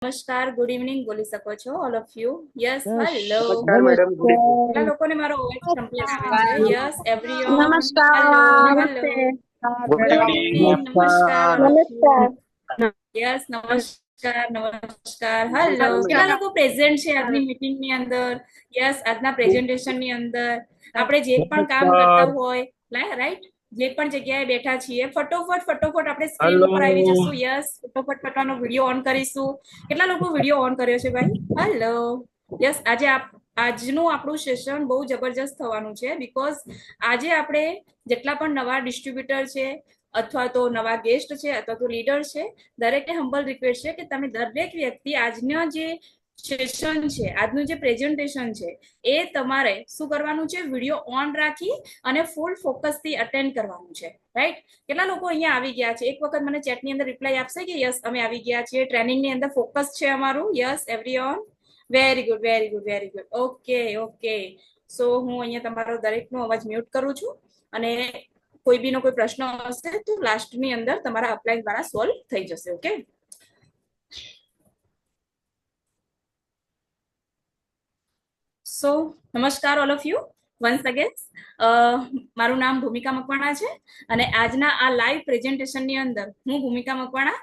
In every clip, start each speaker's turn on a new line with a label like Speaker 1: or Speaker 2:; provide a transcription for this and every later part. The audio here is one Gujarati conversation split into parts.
Speaker 1: નમસ્કાર, ગુડ ઇવનિંગ બોલી શકો છો all of you. Yes, hello.
Speaker 2: નમસ્કાર મેડમ, ગુડ ઇવનિંગ.
Speaker 1: કેટલા લોકોને મારો વોઇસ કમ્પ્લીટ આવે છે? Yes, everyone.
Speaker 3: નમસ્કાર.
Speaker 1: હેલો,
Speaker 3: નમસ્તે.
Speaker 1: Good evening. નમસ્કાર.
Speaker 3: નમસ્કાર.
Speaker 1: યસ, નમસ્કાર. નમસ્કાર. હેલો. કેટલા લોકો પ્રેઝન્ટ છે આજની મીટિંગ ની અંદર? યસ, આજના પ્રેઝન્ટેશન ની અંદર આપણે જે પણ કામ કરતા હોય, રાઈટ, જે પણ જગ્યાએ બેઠા છીએ, ફટોફટ આપણે સ્ક્રીન ઉપર આવી જશું. યસ, ફટોફટ વિડીયો ઓન કરીશું. કેટલા લોકો વિડીયો ઓન કર્યો છે ભાઈ? હેલો. યસ, આજનું આપણું સેશન બહુ જબરજસ્ત થવાનું છે, બીકોઝ આજે આપણે જેટલા પણ નવા ડિસ્ટ્રીબ્યુટર છે અથવા તો નવા ગેસ્ટ છે અથવા તો લીડર છે, દરેકને હમ્બલ રિક્વેસ્ટ છે કે તમે દરેક વ્યક્તિ આજના જે સેશન છે, આજનું જે પ્રેઝન્ટેશન છે, એ તમારે શું કરવાનું છે? વિડીયો ઓન રાખી અને ફૂલ ફોકસ થી અટેન્ડ કરવાનું છે, રાઈટ? કેટલા લોકો અહીંયા આવી ગયા છે? એક વખત મને ચેટની અંદર રિપ્લાય આપશે કે યસ અમે આવી ગયા છીએ, ટ્રેનિંગ ની અંદર ફોકસ છે અમારું. Yes, everyone. Very good, very good, very good. Okay, okay. So હું અહીંયા તમારો દરેકનો અવાજ મ્યુટ કરું છું અને કોઈ બીનો કોઈ પ્રશ્ન હશે તો લાસ્ટની અંદર તમારા અપલાઈન દ્વારા સોલ્વ થઈ જશે. ઓકે, સો નમસ્કાર all of you once again. મારું નામ ભૂમિકા મકવાણા છે અને આજના આ લાઈવ પ્રેઝન્ટેશન ની અંદર હું ભૂમિકા મકવાણા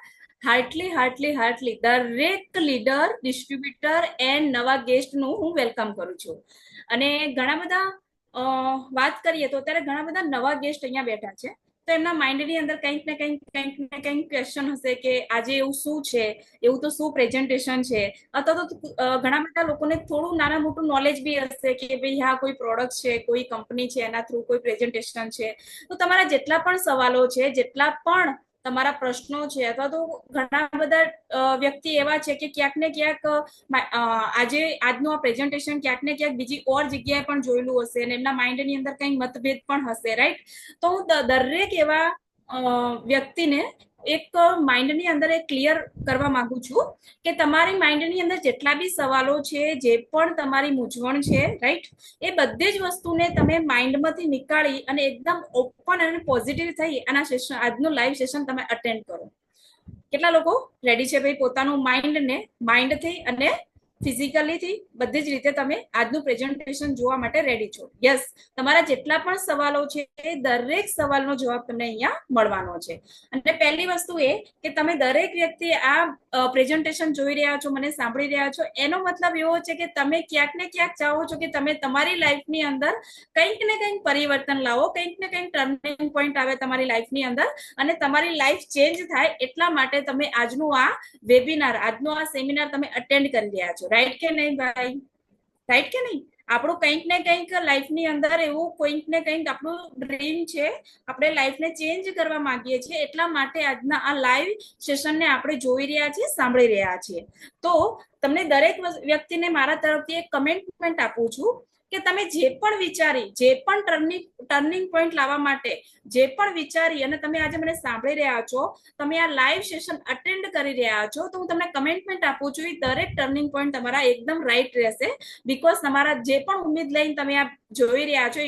Speaker 1: હાર્ટલી દરેક લીડર, ડિસ્ટ્રીબ્યુટર એન્ડ નવા ગેસ્ટનું હું વેલકમ કરું છું. અને ઘણા બધા વાત કરીએ તો અત્યારે ઘણા બધા નવા ગેસ્ટ અહીંયા બેઠા છે, તો એમના માઇન્ડની અંદર કંઈક ને કંઈક ક્વેશ્ચન હશે કે આજે એવું શું છે, એવું તો શું પ્રેઝન્ટેશન છે, અથવા તો ઘણા બધા લોકોને થોડું નાના મોટું નોલેજ બી હશે કે ભાઈ હા કોઈ પ્રોડક્ટ છે, કોઈ કંપની છે, એના થ્રુ કોઈ પ્રેઝન્ટેશન છે. તો તમારા જેટલા પણ સવાલો છે, જેટલા પણ તમારા પ્રશ્નો છે, અથવા તો ઘણા બધા વ્યક્તિ એવા છે કે ક્યાંક ને ક્યાંક આજનું આ પ્રેઝન્ટેશન ક્યાંક ને ક્યાંક બીજી ઓર જગ્યાએ પણ જોયેલું હશે અને એમના માઇન્ડની અંદર કંઈક મતભેદ પણ હશે, રાઈટ? તો હું દરેક એવા વ્યક્તિને એક માઇન્ડની અંદર એક ક્લિયર કરવા માંગુ છું કે તમારી માઇન્ડની અંદર જેટલા બી સવાલો છે, જે પણ તમારી મૂંઝવણ છે, રાઈટ, એ બધી જ વસ્તુને તમે માઇન્ડમાંથી નીકાળી અને એકદમ ઓપન અને પોઝિટિવ થઈ આના સેશન, આજનું લાઈવ સેશન તમે અટેન્ડ કરો. કેટલા લોકો રેડી છે ભાઈ? પોતાનું માઇન્ડથી અને ફિઝિકલી થી બધી જ રીતે તમે આજનું પ્રેઝન્ટેશન જોવા માટે રેડી છો? યસ, તમારા જેટલા પણ સવાલો છે એ દરેક સવાલનો જવાબ તમને અહીંયા મળવાનો છે. અને પહેલી વસ્તુ એ કે તમે દરેક વ્યક્તિ આ પ્રેઝન્ટેશન જોઈ રહ્યા છો, મને સાંભળી રહ્યા છો, એનો મતલબ એવો છે કે તમે ક્યાંક ને ક્યાંક ચાહો છો કે તમે તમારી લાઈફની અંદર કંઈક ને કંઈક પરિવર્તન લાવો, કંઈક ને કંઈક ટર્નિંગ પોઈન્ટ આવે તમારી લાઈફની અંદર અને તમારી લાઈફ ચેન્જ થાય. એટલા માટે તમે આજનું આ વેબિનાર, આજનો આ સેમિનાર તમે અટેન્ડ કરી રહ્યા છો, રાઈટ કે નહીં ભાઈ? રાઈટ કે નહીં? આપણું કંઈક ને કંઈક લાઈફની અંદર એવું કંઈક ને કંઈક આપણું ડ્રીમ છે, આપણે લાઈફને ચેન્જ કરવા માંગીએ છીએ, એટલા માટે આજના આ લાઈવ સેશનને આપણે જોઈ રહ્યા છીએ, સાંભળી રહ્યા છીએ. તો તમને દરેક વ્યક્તિને મારા તરફથી એક કમેન્ટમેન્ટ આપું છું કે તમે જે પણ વિચારી, જે પણ ટર્નિંગ પોઈન્ટ લાવવા માટે જે પણ વિચારી અને તમે આજે મને સાંભળી રહ્યા છો, તમે આ લાઈવ સેશન અટેન્ડ કરી રહ્યા છો, તો હું તમને કમેન્ટમેન્ટ આપું છું, એ દરેક ટર્નિંગ પોઈન્ટ તમારા એકદમ રાઈટ રહેશે. બીકોઝ તમારા જે પણ ઉમ્મીદ લઈને તમે આ જોઈ રહ્યા છો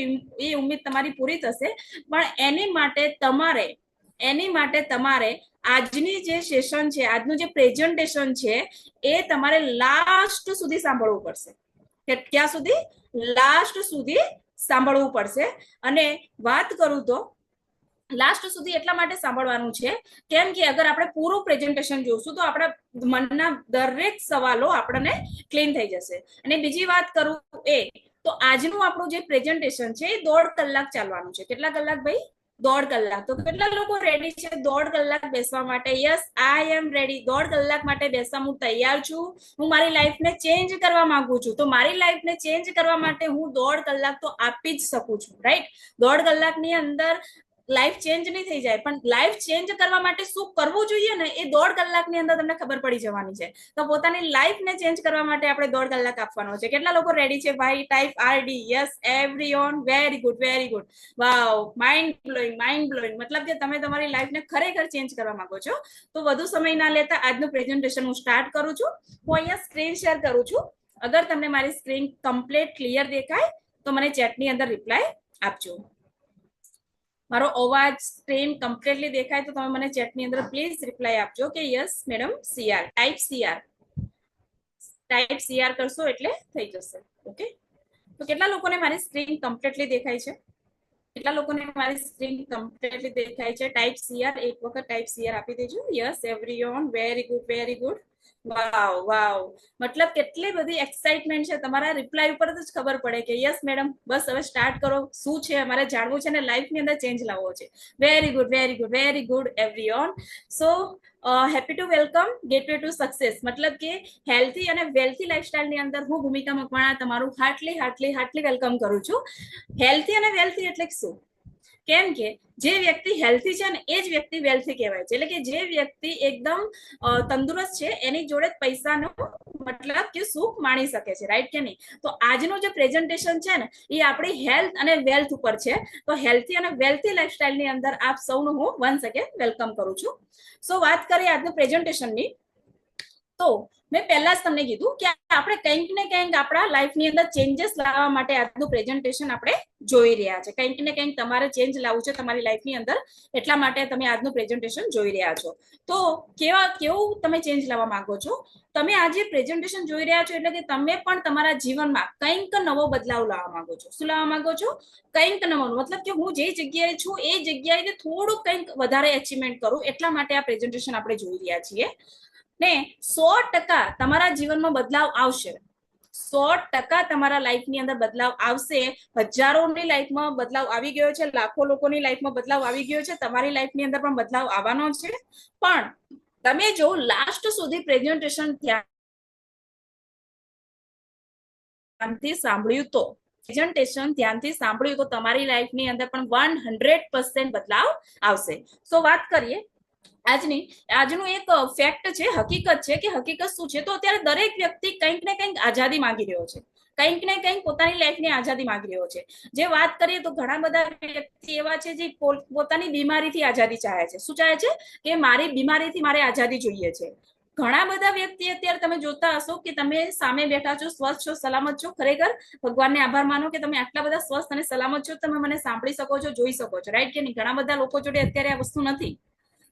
Speaker 1: એ ઉમ્મીદ તમારી પૂરી થશે. પણ એની માટે તમારે આજની જે સેશન છે, આજનું જે પ્રેઝન્ટેશન છે, એ તમારે લાસ્ટ સુધી સાંભળવું પડશે. ક્યાં સુધી? લાસ્ટ સુધી સાંભળવું પડશે. અને વાત કરું તો લાસ્ટ સુધી એટલા માટે સાંભળવાનું છે કેમ કે અગર આપણે પૂરું પ્રેઝન્ટેશન જોશું તો આપણા મનના દરેક સવાલો આપણને ક્લીન થઈ જશે. અને બીજી વાત કરું એ તો આજનું આપણું જે પ્રેઝન્ટેશન છે એ 1.5 કલાક ચાલવાનું છે. કેટલા કલાક ભાઈ? 1.5 કલાક. તો કેટલા લોકો રેડી છે 1.5 કલાક બેસવા માટે? યસ, આઈ એમ રેડી. 1.5 કલાક માટે બેસવા હું તૈયાર છું. હું મારી લાઈફને ચેન્જ કરવા માંગુ છું, તો મારી લાઈફને ચેન્જ કરવા માટે હું 1.5 કલાક તો આપી જ શકું છું, રાઈટ? 1.5 કલાકની અંદર લાઈફ ચેન્જ નહીં થઈ જાય, પણ લાઈફ ચેન્જ કરવા માટે શું કરવું જોઈએ ને એ 1.5 કલાકની અંદર તમને ખબર પડી જવાની છે. તો પોતાની લાઈફને ચેન્જ કરવા માટે આપણે 1.5 કલાક આપવાનો છે. કેટલા લોકો રેડી છે ભાઈ? Type RD. Yes, everyone. Very good, very good. Wow, mind blowing. મતલબ કે તમે તમારી લાઈફને ખરેખર ચેન્જ કરવા માંગો છો. તો વધુ સમય ના લેતા આજનું પ્રેઝન્ટેશન હું સ્ટાર્ટ કરું છું. હું અહીંયા સ્ક્રીન શેર કરું છું. અગર તમને મારી સ્ક્રીન કમ્પ્લીટ ક્લિયર દેખાય તો મને ચેટની અંદર રિપ્લાય આપજો. મારો અવાજ સ્ક્રીન કમ્પ્લીટલી દેખાય તો તમે મને ચેટની અંદર પ્લીઝ રિપ્લાય આપજો કે yes madam CR. Type CR. Type CR કરશો એટલે થઈ જશે. ઓકે, તો કેટલા લોકોને મારી સ્ક્રીન કમ્પ્લીટલી દેખાય છે? કેટલા લોકોને મારી સ્ક્રીન કમ્પ્લીટલી દેખાય છે? ટાઈપ સીઆર, એક વખત ટાઈપ સીઆર આપી દેજો. Yes everyone, very good, very good. Wow wow, મતલબ કેટલી બધી એક્સાઇટમેન્ટ છે. તમારા રિપ્લાય ઉપર જ ખબર પડે કે યસ મેડમ, બસ હવે સ્ટાર્ટ કરો, શું છે અમારે જાણવું છે અને લાઈફની અંદર ચેન્જ લાવવો છે. Very good, very good, very good everyone. So happy to welcome gateway to success, મતલબ કે હેલ્થી અને વેલ્થી લાઈફસ્ટાઈલ ની અંદર હું ભૂમિકા મકવાણા તમારું હાર્ટલી હાર્ટલી હાર્ટલી વેલકમ કરું છું. હેલ્થી અને વેલ્થી એટલે શું? કેમ કે જે વ્યક્તિ હેલ્થી છે ને એ જ વ્યક્તિ વેલ્થી કહેવાય છે. એટલે કે જે વ્યક્તિ એકદમ તંદુરસ્ત છે એની જોડે પૈસાનો મતલબ કે સુખ માણી શકે છે, રાઈટ કે નહીં? તો આજનું જે પ્રેઝન્ટેશન છે ને એ આપણી હેલ્થ અને વેલ્થ ઉપર છે. તો હેલ્થી અને વેલ્થી લાઈફસ્ટાઈલ ની અંદર આપ સૌનું હું વન્સ અગેન વેલકમ કરું છું. સો વાત કરીએ આજનું પ્રેઝન્ટેશનની, તો મેં પહેલા જ તમને કીધું કે આપણે કંઈક ને કંઈક આપણા લાઈફની અંદર ચેન્જીસ લાવવા માટે આજનું પ્રેઝન્ટેશન આપણે જોઈ રહ્યા છે. કંઈક ને કંઈક તમારે ચેન્જ લાવવું છે તમારી લાઈફની અંદર, એટલા માટે તમે આજનું પ્રેઝન્ટેશન જોઈ રહ્યા છો. તો કેવું તમે ચેન્જ લાવવા માંગો છો? તમે આજે પ્રેઝન્ટેશન જોઈ રહ્યા છો એટલે કે તમે પણ તમારા જીવનમાં કંઈક નવો બદલાવ લાવવા માંગો છો. શું લાવવા માંગો છો? કંઈક નવું, મતલબ કે હું જે જગ્યાએ છું એ જગ્યાએ થોડું કંઈક વધારે અચીવમેન્ટ કરું, એટલા માટે આ પ્રેઝન્ટેશન આપણે જોઈ રહ્યા છીએ. ને 100% તમારા જીવનમાં બદલાવ આવશે. 100% તમારા લાઈફની અંદર બદલાવ આવશે. હજારોની લાઈફમાં બદલાવ આવી ગયો છે, લાખો લોકોની લાઈફમાં બદલાવ આવી ગયો છે, તમારી લાઈફની અંદર પણ બદલાવ આવવાનો છે. પણ તમે જો લાસ્ટ સુધી પ્રેઝન્ટેશન ધ્યાનથી સાંભળ્યું તો તમારી લાઈફની અંદર પણ 100% બદલાવ આવશે. સો વાત કરીએ આજનું એક ફેક્ટ છે, હકીકત છે કે હકીકત શું છે? તો અત્યારે દરેક વ્યક્તિ કંઈક ને કંઈક આઝાદી માંગી રહ્યો છે, કંઈક ને કંઈક પોતાની લાઈફની આઝાદી માંગી રહ્યો છે. જે વાત કરીએ તો ઘણા બધા વ્યક્તિ એવા છે જે પોતાની બીમારીથી આઝાદી ચાહે છે. શું ચાહે છે? કે મારી બીમારીથી મારે આઝાદી જોઈએ છે. ઘણા બધા વ્યક્તિ અત્યારે તમે જોતા હશો કે તમે સામે બેઠા છો, સ્વસ્થ છો, સલામત છો. ખરેખર ભગવાનને આભાર માનો કે તમે આટલા બધા સ્વસ્થ અને સલામત છો, તમે મને સાંભળી શકો છો, જોઈ શકો છો, રાઈટ કે નહીં? ઘણા બધા લોકો જોડે અત્યારે આ વસ્તુ નથી.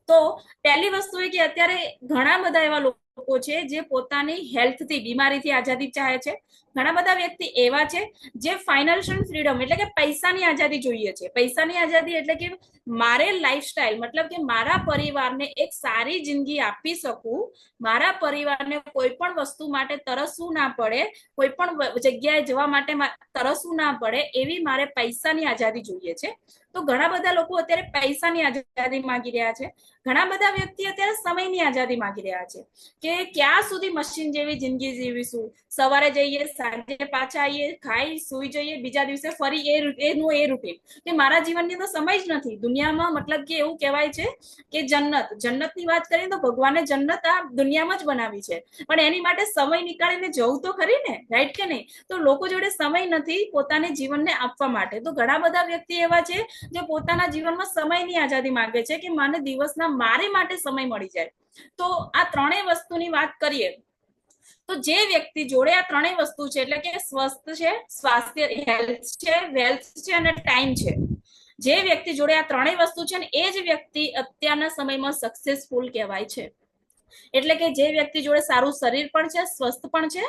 Speaker 1: તો પહેલી વસ્તુ એ કે અત્યારે ઘણા બધા એવા લોકો છે જે પોતાની હેલ્થથી, બીમારીથી આઝાદી ચાહે છે. ઘણા બધા વ્યક્તિ એવા છે જે ફાઇનાન્શિયલ ફ્રીડમ એટલે કે પૈસાની આઝાદી જોઈએ છે. પૈસાની આઝાદી એટલે કે મારે લાઈફસ્ટાઈલ, મતલબ કે મારા પરિવારને એક સારી જિંદગી આપી શકું, મારા પરિવારને કોઈ પણ વસ્તુ માટે તરસવું ના પડે, કોઈ પણ જગ્યાએ જવા માટે તરસવું ના પડે, એવી મારે પૈસાની આઝાદી જોઈએ છે. તો ઘણા બધા લોકો અત્યારે પૈસાની આઝાદી માંગી રહ્યા છે. ઘણા બધા વ્યક્તિ અત્યારે સમયની આઝાદી માંગી રહ્યા છે કે ક્યાં સુધી મશીન જેવી જિંદગી જીવીશું, સવારે જઈએ, સાંજે પાછા આવીએ, ખાઈ સુઈ જઈએ, બીજા દિવસે ફરી એનું એ રૂટીન. કે મારા જીવનની તો સમય જ નથી દુનિયામાં. મતલબ કે એવું કહેવાય છે કે જન્નતની વાત કરીએ તો ભગવાને જન્નત આ દુનિયામાં જ બનાવી છે, પણ એની માટે સમય નીકાળીને જવું તો ખરી ને, રાઈટ કે નહીં? તો લોકો જોડે સમય નથી પોતાને જીવનને આપવા માટે. તો ઘણા બધા વ્યક્તિ એવા છે જે પોતાના જીવનમાં સમયની આઝાદી માંગે છે કે મને દિવસના મારી માટે સમય મળી જાય. તો આ ત્રણેય વસ્તુની વાત કરીએ તો જે વ્યક્તિ જોડે આ ત્રણેય વસ્તુ છે, એટલે કે સ્વસ્થ છે, સ્વાસ્થ્ય, હેલ્થ છે, વેલ્થ છે અને ટાઈમ છે, જે વ્યક્તિ જોડે આ ત્રણેય વસ્તુ છે ને એ જ વ્યક્તિ અત્યારના સમયમાં સક્સેસફુલ કહેવાય છે. એટલે કે જે વ્યક્તિ જોડે સારું શરીર પણ છે, સ્વસ્થ પણ છે,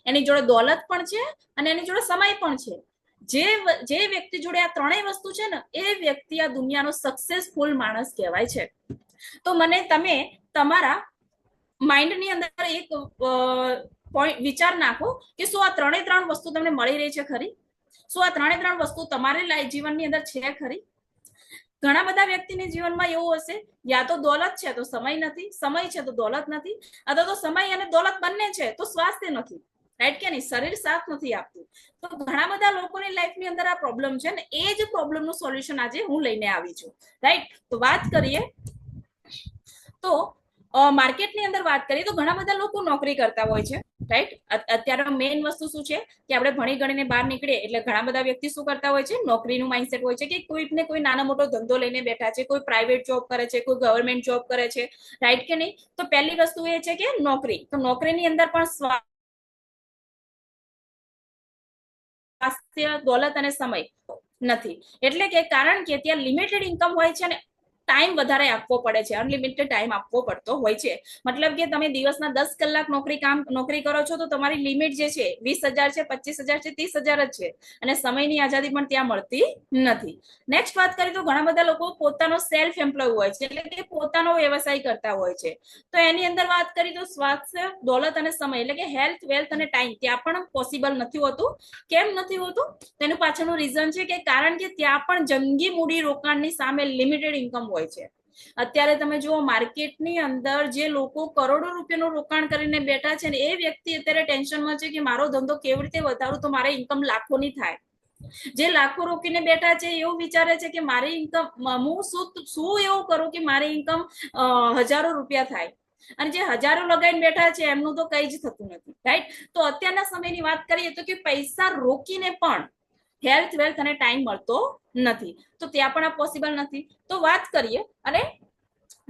Speaker 1: એની જોડે દોલત પણ છે અને એની જોડે સમય પણ છે. જે વ્યક્તિ જોડે આ ત્રણેય વસ્તુ છે ને એ વ્યક્તિ આ દુનિયાનો સક્સેસફુલ માણસ કહેવાય છે. તો મને તમે તમારા માઇન્ડની અંદર એક વિચાર નાખો કે શું આ ત્રણ વસ્તુ તમને મળી રહી છે ખરી? શું આ ત્રણ વસ્તુ તમારી જીવનની અંદર છે ખરી? ઘણા બધા વ્યક્તિની જીવનમાં એવું હશે, યા તો દોલત છે તો સમય નથી, સમય છે તો દોલત નથી, અથવા તો સમય અને દોલત બંને છે તો સ્વાસ્થ્ય નથી, રાઈટ કે નહીં? શરીર સાથ નથી આપતું. તો ઘણા બધા લોકોની લાઈફની અંદર આ પ્રોબ્લેમ છે ને એ જ પ્રોબ્લેમનું સોલ્યુશન આજે હું લઈને આવી છું, રાઈટ? તો વાત કરીએ તો માર્કેટની અંદર વાત કરીએ તો ઘણા બધા લોકો નોકરી કરતા હોય છે, રાઈટ? અત્યારે મેઇન વસ્તુ શું છે કે આપણે ભણી ગણીને બહાર નીકળીએ એટલે ઘણા બધા વ્યક્તિ શું કરતા હોય છે, નોકરીનું માઇન્ડસેટ હોય છે કે કોઈને કોઈ નાનો મોટો ધંધો લઈને બેઠા છે, કોઈ પ્રાઇવેટ જોબ કરે છે, કોઈ ગવર્મેન્ટ જોબ કરે છે, રાઈટ કે નહીં? તો પહેલી વસ્તુ એ છે કે નોકરી. તો નોકરીની અંદર પણ સ્વાસ્થ્ય, દોલત અને સમય નથી. એટલે કે કારણ કે ત્યાં લિમિટેડ ઇન્કમ હોય છે ને ટાઈમ વધારે આપવો પડે છે, અનલિમિટેડ ટાઈમ આપવો પડતો હોય છે. મતલબ કે તમે દિવસના 10 કલાક નોકરી કરો છો તો તમારી લિમિટ જે છે 20,000 છે, 25,000 છે, 30,000 જ છે, અને સમયની આઝાદી પણ ત્યાં મળતી નથી. નેક્સ્ટ વાત કરીએ તો ઘણા બધા લોકો પોતાનો સેલ્ફ એમ્પ્લોય હોય છે, એટલે કે પોતાનો વ્યવસાય કરતા હોય છે. તો એની અંદર વાત કરીએ તો સ્વાસ્થ્ય, દોલત અને સમય એટલે કે હેલ્થ, વેલ્થ અને ટાઈમ ત્યાં પણ પોસિબલ નથી હોતું. કેમ નથી હોતું? તેનું પાછળનું રીઝન છે કે કારણ કે ત્યાં પણ જંગી મૂડી રોકાણની સામે લિમિટેડ ઇન્કમ હોય છે. અત્યારે તમે જુઓ માર્કેટની અંદર જે લોકો કરોડો રૂપિયાનું રોકાણ કરીને બેઠા છે ને એ વ્યક્તિ અત્યારે ટેન્શનમાં છે કે મારો ધંધો કેવી રીતે વધારું તો મારે ઇન્કમ લાખોની થાય. જે લાખો રોકીને બેઠા છે એવું વિચારે છે કે મારી ઇન્કમ હું શું એવું કરું કે મારી ઇન્કમ હજારો રૂપિયા થાય, અને જે હજારો લગાવીને બેઠા છે એમનું તો કઈ જ થતું નથી, રાઈટ? તો અત્યારના સમયની વાત કરીએ તો કે પૈસા રોકીને પણ હેલ્થ, વેલ્થ અને ટાઈમ મળતો નથી, તો ત્યાં પણ આ પોસિબલ નથી. તો વાત કરીએ, અને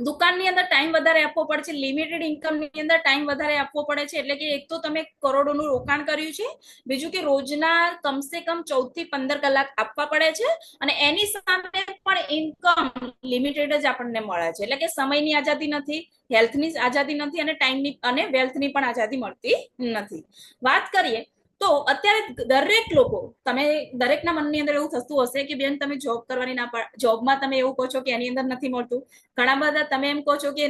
Speaker 1: દુકાનની અંદર ટાઈમ વધારે આપવો પડે છે, લિમિટેડ ઇન્કમની અંદર ટાઈમ વધારે આપવો પડે છે. એટલે કે એક તો તમે કરોડોનું રોકાણ કર્યું છે, બીજું કે રોજના કમસે કમ 14 થી 15 કલાક આપવા પડે છે, અને એની સામે પણ ઇન્કમ લિમિટેડ જ આપણને મળે છે. એટલે કે સમયની આઝાદી નથી, હેલ્થની આઝાદી નથી, અને ટાઈમની અને વેલ્થની પણ આઝાદી મળતી નથી. વાત કરીએ તો અત્યારે દરેક લોકો, તમે દરેકના મનની અંદર એવું થતું હશે કે બેન તમે જોબ કરવાની ના પાડ, જોબમાં તમે એવું કહો છો કે એની અંદર નથી મળતું. ઘણા બધા તમે એમ કહો છો કે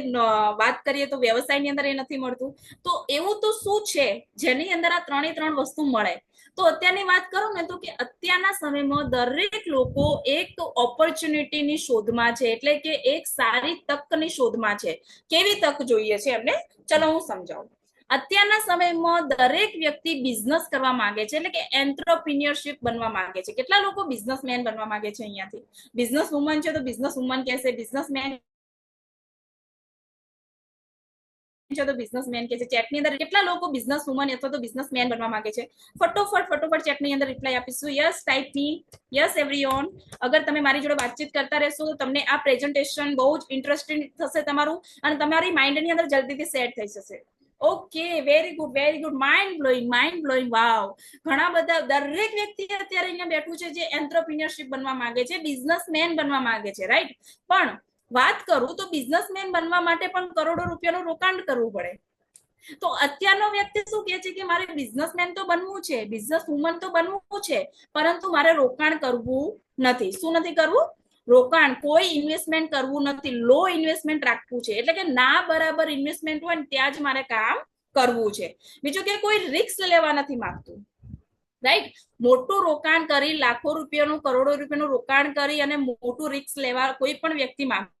Speaker 1: વાત કરીએ તો વ્યવસાયની અંદર એ નથી મળતું. તો એવું તો શું છે જેની અંદર આ 3 વસ્તુ મળે? તો અત્યારની વાત કરું ને તો કે અત્યારના સમયમાં દરેક લોકો એક ઓપોર્ચ્યુનિટીની શોધમાં છે, એટલે કે એક સારી તકની શોધમાં છે. કેવી તક જોઈએ છે એમને? ચલો હું સમજાવું. અત્યારના સમયમાં દરેક વ્યક્તિ બિઝનેસ કરવા માંગે છે, એટલે કે એન્ટરપ્રિન્યોરશિપ બનવા માંગે છે. કેટલા લોકો બિઝનેસમેન બનવા માંગે છે? અહીંયાથી બિઝનેસ વુમન છે તો બિઝનેસ વુમન કહેશે, બિઝનેસમેન છે તો બિઝનેસમેન કે છે. ચેટની અંદર કેટલા લોકો બિઝનેસ વુમન અથવા તો બિઝનેસમેન બનવા માંગે છે? ફટોફટ ચેટની અંદર રિપ્લાય આપીશું. Yes, type me. Yes everyone. અગર તમે મારી જોડે વાતચીત કરતા રહેશો તો તમને આ પ્રેઝન્ટેશન બહુ જ ઇન્ટરેસ્ટિંગ થશે તમારું, અને તમારી માઇન્ડની અંદર જલ્દીથી સેટ થઈ જશે. Okay, very good, very good. Mind blowing, mind blowing. Wow! ઘણા બધા, દરેક વ્યક્તિ અત્યારે અહીંયા બેઠું છે જે એન્ટરપ્રિન્યોરશિપ બનવા માંગે છે, બિઝનેસમેન બનવા માંગે છે, રાઈટ? પણ વાત કરું તો બિઝનેસમેન બનવા માટે પણ કરોડો રૂપિયાનું રોકાણ કરવું પડે. તો અત્યારનો વ્યક્તિ શું કહે છે કે મારે બિઝનેસમેન તો બનવું છે, બિઝનેસ વુમન તો બનવું છે, પરંતુ મારે રોકાણ કરવું નથી. શું નથી કરવું? રોકાણ, કોઈ ઇન્વેસ્ટમેન્ટ કરવું નથી, લો ઇન્વેસ્ટમેન્ટ રાખવું છે. એટલે કે ના બરાબર ઇન્વેસ્ટમેન્ટ હોય ને ત્યાં જ મારે કામ કરવું છે. બીજું કે કોઈ રિસ્ક લેવા નથી માંગતું, રાઈટ? મોટું રોકાણ કરી, લાખો રૂપિયાનું, કરોડો રૂપિયાનું રોકાણ કરી અને મોટું રિસ્ક લેવા કોઈ પણ વ્યક્તિ માંગતું